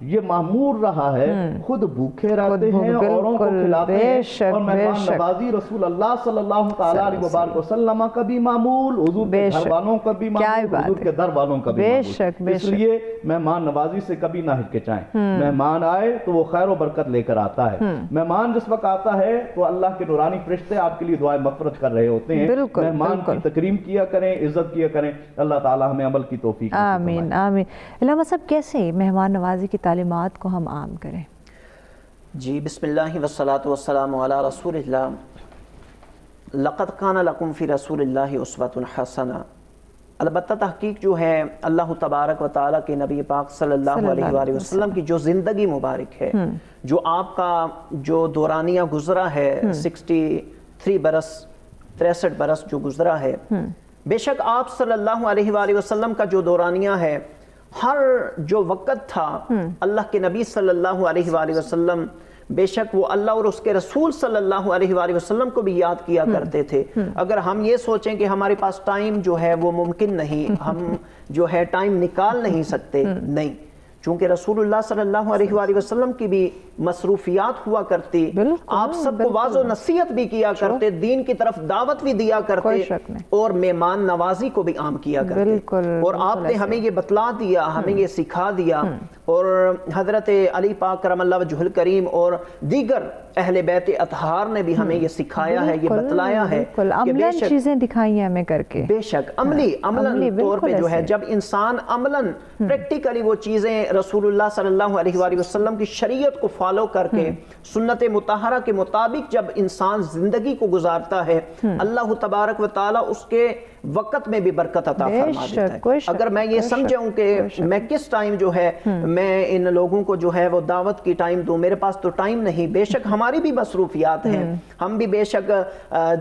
یہ معمور رہا ہے، خود بھوکے رہتے ہیں، اوروں کو کھلاتے ہیں، اور مہمان نوازی رسول اللہ صلی اللہ تعالیٰ علیہ وبارک وسلم کا بھی معمول، حضور کے گھر والوں کا بھی معمول، حضور کے در والوں کا بھی معمول۔ اس لیے مہمان نوازی سے کبھی نہ ہچکچائیں۔ مہمان آئے تو وہ خیر و برکت لے کر آتا ہے۔ مہمان جس وقت آتا ہے تو اللہ کے نورانی فرشتے آپ کے لیے دعائے مغفرت کر رہے ہوتے ہیں۔ مہمان کی تکریم کیا کریں، عزت کیا کریں۔ اللہ تعالیٰ ہمیں عمل کی توفیق نصیب فرمائے۔ آمین آمین۔ علامہ صاحب کیسے مہمان نوازی کی تعلیمات کو ہم عام کریں؟ جی بسم اللہ والصلاة والسلام علی رسول اللہ۔ لقد کان لکم فی رسول اللہ اسوۃ حسنہ۔ البتہ تحقیق جو ہے اللہ تبارک و تعالیٰ کے نبی پاک صلی اللہ علیہ وآلہ وسلم کی جو زندگی مبارک ہے، جو آپ کا جو دورانیہ گزرا ہے، 63 برس 63 برس جو گزرا ہے، بے شک آپ صلی اللہ علیہ وآلہ وسلم کا جو دورانیہ ہے، ہر جو وقت تھا اللہ کے نبی صلی اللہ علیہ وآلہ وسلم بے شک وہ اللہ اور اس کے رسول صلی اللہ علیہ وآلہ وسلم کو بھی یاد کیا کرتے تھے۔ اگر ہم یہ سوچیں کہ ہمارے پاس ٹائم جو ہے وہ ممکن نہیں، ہم جو ہے ٹائم نکال نہیں سکتے، نہیں، چونکہ رسول اللہ صلی اللہ علیہ وآلہ وسلم کی بھی مصروفیات ہوا کرتی، آپ سب کو واضح و نصیحت بھی کیا کرتے، دین کی طرف دعوت بھی دیا کرتے، اور مہمان نوازی کو بھی عام کیا کرتے۔ اور آپ نے ہمیں یہ بتلا دیا، ہمیں یہ سکھا دیا، اور حضرت علی پاک کرم اللہ وجہہ الکریم اور دیگر اہل بیت اطہار نے بھی ہمیں یہ سکھایا ہے، یہ بتلایا ہے کہ عملاً چیزیں دکھائی ہیں ہمیں کر کے، بے شک عملاً طور پہ جو ہے جب انسان عملاً پریکٹیکلی وہ چیزیں رسول اللہ صلی اللہ علیہ وآلہ وسلم کی شریعت کو فالو کر کے سنت مطہرہ کے مطابق جب انسان زندگی کو گزارتا ہے، اللہ تبارک و تعالیٰ اس کے وقت میں بھی برکت عطا فرما دیتا ہے۔ اگر میں یہ سمجھوں کہ میں کس ٹائم جو ہے میں ان لوگوں کو جو ہے وہ دعوت کی ٹائم دوں، میرے پاس تو ٹائم نہیں، بے شک ہماری بھی مصروفیات ہیں، ہم بھی بے شک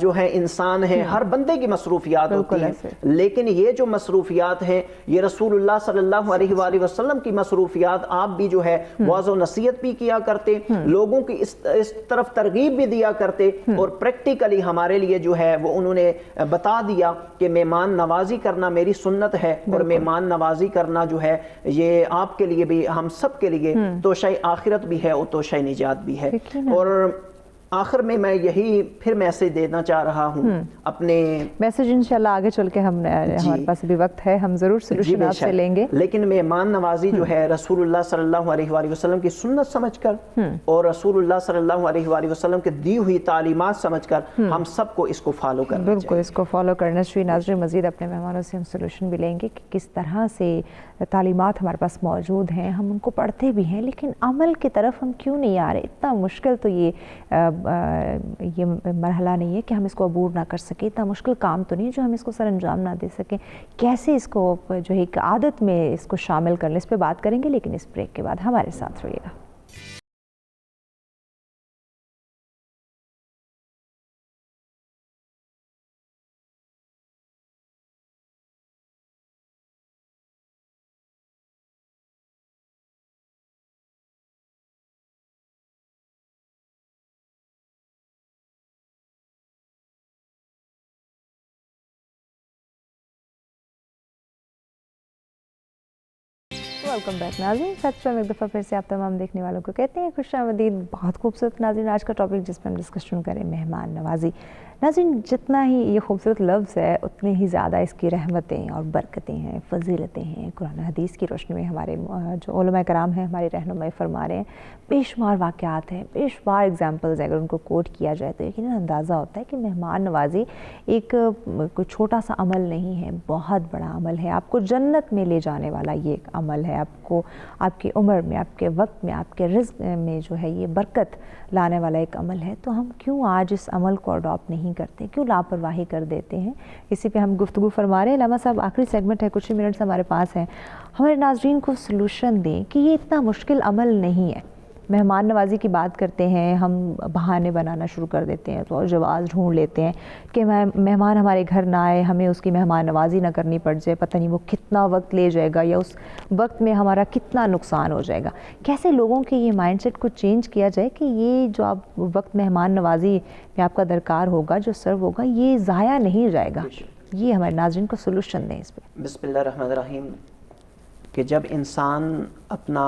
جو ہے انسان ہیں، ہر بندے کی مصروفیات ہوتی ہیں، لیکن یہ جو مصروفیات ہیں یہ رسول اللہ صلی اللہ علیہ وآلہ وسلم کی مصروفیات آپ بھی جو ہے واضح و نصیحت بھی کیا کرتے، لوگوں کی اس طرف ترغیب بھی دیا کرتے، اور پریکٹیکلی ہمارے لیے جو ہے وہ انہوں نے بتا دیا کہ مہمان نوازی کرنا میری سنت ہے، اور مہمان نوازی کرنا جو ہے یہ آپ کے لیے بھی، ہم سب کے لیے توشہ آخرت بھی ہے اور توشہ نجات بھی ہے۔ اور آخر میں یہی پھر میسج دینا چاہ رہا ہوں اپنے میسج انشاءاللہ آگے چل کے ہمارے پاس بھی وقت ہے، ہم ضرور سلوشن آپ سے لیں گے، لیکن مہمان نوازی جو ہے رسول اللہ صلی اللہ علیہ وآلہ وسلم کی سنت سمجھ کر اور رسول اللہ صلی اللہ علیہ وآلہ وسلم کے دی ہوئی تعلیمات سمجھ کر ہم سب کو اس کو فالو کرنا چاہیے۔ بالکل اس کو فالو کرنا چاہیے۔ ناظرین مزید اپنے مہمانوں سے ہم سلوشن بھی لیں گے کہ کس طرح سے تعلیمات ہمارے پاس موجود ہیں، ہم ان کو پڑھتے بھی ہیں لیکن عمل کی طرف ہم کیوں نہیں آ رہے۔ اتنا مشکل تو یہ مرحلہ نہیں ہے کہ ہم اس کو عبور نہ کر سکیں، اتنا مشکل کام تو نہیں جو ہم اس کو سر انجام نہ دے سکیں۔ کیسے اس کو جو ایک عادت میں اس کو شامل کر لیں، اس پہ بات کریں گے، لیکن اس بریک کے بعد ہمارے ساتھ رہیے گا۔ ویلکم بیک ناظرین، سچ میں ایک دفعہ پھر سے آپ تمام دیکھنے والوں کو کہتے ہیں خوش آمدید۔ بہت خوبصورت ناظرین آج کا ٹاپک جس پہ ہم ڈسکشن کریں مہمان نوازی۔ ناظرین جتنا ہی یہ خوبصورت لفظ ہے اتنے ہی زیادہ اس کی رحمتیں اور برکتیں ہیں، فضیلتیں ہیں۔ قرآن حدیث کی روشنی میں ہمارے جو علماء کرام ہیں ہماری رہنمائی فرما رہے ہیں، بے شمار واقعات ہیں، بے شمار ایگزامپلز ہیں، اگر ان کو کوٹ کیا جائے تو یقیناً اندازہ ہوتا ہے کہ مہمان نوازی ایک کوئی چھوٹا سا عمل نہیں ہے، بہت بڑا عمل ہے، آپ کو جنت میں لے جانے والا یہ ایک عمل ہے، آپ کو آپ کی عمر میں، آپ کے وقت میں، آپ کے رزق میں جو ہے یہ برکت لانے والا ایک عمل ہے۔ تو ہم کیوں آج اس عمل کو اڈاپٹ نہیں کرتے، کیوں لاپرواہی کر دیتے ہیں؟ اسی پہ ہم گفتگو فرما رہے ہیں۔ علامہ صاحب آخری سیگمنٹ ہے، کچھ ہی منٹس ہمارے پاس ہیں، ہمارے ناظرین کو سلوشن دیں کہ یہ اتنا مشکل عمل نہیں ہے۔ مہمان نوازی کی بات کرتے ہیں، ہم بہانے بنانا شروع کر دیتے ہیں، تو جواز ڈھونڈ لیتے ہیں کہ مہمان ہمارے گھر نہ آئے، ہمیں اس کی مہمان نوازی نہ کرنی پڑ جائے، پتہ نہیں وہ کتنا وقت لے جائے گا یا اس وقت میں ہمارا کتنا نقصان ہو جائے گا۔ کیسے لوگوں کے یہ مائنڈ سیٹ کو چینج کیا جائے کہ یہ جو آپ وقت مہمان نوازی میں آپ کا درکار ہوگا، جو سرو ہوگا، یہ ضائع نہیں جائے گا؟ یہ ہمارے ناظرین کو سلوشن دیں اس پہ۔ بسم اللہ الرحمن الرحیم، کہ جب انسان اپنا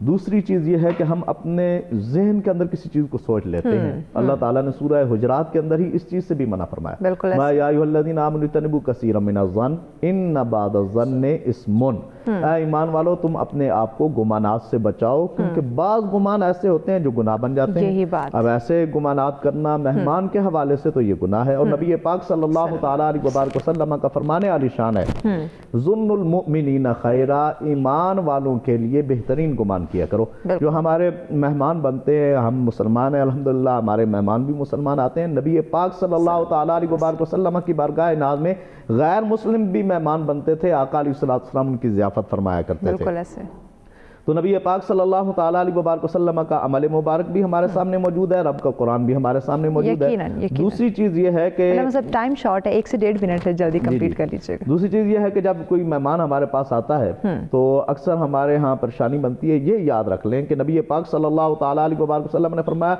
دوسری چیز یہ ہے کہ ہم اپنے ذہن کے اندر کسی چیز کو سوچ لیتے ہیں. اللہ تعالیٰ نے سورہ حجرات کے اندر ہی اس چیز سے بھی منع فرمایا. بالکل. ما یا ایھا الذین آمنوا اجتنبوا کثیرا من الظن ان بعض الظن اسم. اے ایمان والو تم اپنے آپ کو گمانات سے بچاؤ کیونکہ بعض گمان ایسے ہوتے ہیں جو گناہ بن جاتے ہیں. یہی بات. اب ایسے گمانات کرنا مہمان کے حوالے سے تو یہ گناہ ہے. اور نبی پاک صلی اللہ تعالیٰ علیہ وبارک وسلم کا فرمان عالی شان ہے ظن المؤمنین خیرا، ایمان والوں کے لیے بہترین گمان کیا کرو. جو ہمارے مہمان بنتے ہیں، ہم مسلمان ہیں الحمدللہ، ہمارے مہمان بھی مسلمان آتے ہیں. نبی پاک صلی اللہ تعالیٰ علیہ وبارک وسلم کی بارگاہ ناز میں غیر مسلم بھی مہمان بنتے تھے. آقا علیہ السلام ان کی ضیافت فرمایا کرتے تھے. بالکل ایسے. تو نبی پاک صلی اللہ تعالیٰ علیہ وبارک وسلم کا عمل مبارک بھی ہمارے سامنے موجود ہے، رب کا قرآن بھی ہمارے سامنے موجود ہے. دوسری چیز یہ ہے کہ مطلب ٹائم شارٹ ہے، 1 سے 1.5 منٹ ہے، جلدی کمپلیٹ کر لیجیے گا. دوسری چیز یہ ہے کہ جب کوئی مہمان ہمارے پاس آتا ہے تو اکثر ہمارے ہاں پریشانی بنتی ہے. یہ یاد رکھ لیں کہ نبی پاک صلی اللہ تعالیٰ علیہ وبارک وسلم نے فرمایا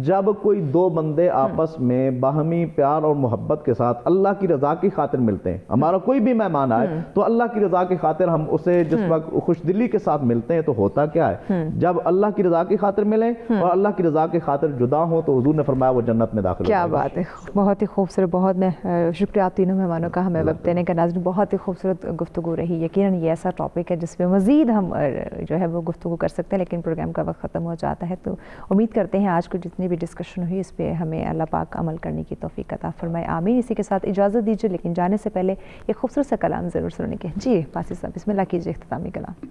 جب کوئی دو بندے آپس میں باہمی پیار اور محبت کے ساتھ اللہ کی رضا کی خاطر ملتے ہیں، ہمارا کوئی بھی مہمان آئے تو اللہ کی رضا کی خاطر ہم اسے جس وقت خوش دلی کے ساتھ ملتے ہیں تو ہوتا کیا ہے، جب اللہ کی رضا کی خاطر ملیں اور اللہ کی رضا کی خاطر جدا ہوں تو حضور نے فرمایا وہ جنت میں داخل ہو جائے گا. کیا بات ہے، بہت ہی خوبصورت. بہت میں شکریہ آپ تینوں مہمانوں کا ہمیں وقت دینے کا. ناظرین بہت ہی خوبصورت گفتگو رہی. یقیناً یہ ایسا ٹاپک ہے جس پہ مزید ہم جو ہے وہ گفتگو کر سکتے ہیں، لیکن پروگرام کا وقت ختم ہو جاتا ہے. تو امید کرتے ہیں آج کو جتنی بھی ڈسکشن ہوئی اس پہ ہمیں اللہ پاک عمل کرنے کی توفیق عطا فرمائے. آمین. اسی کے ساتھ اجازت دیجیے، لیکن جانے سے پہلے ایک خوبصورت سا کلام ضرور سننے کے. جی باسی صاحب بسم اللہ کیجیے اختتامی کلام.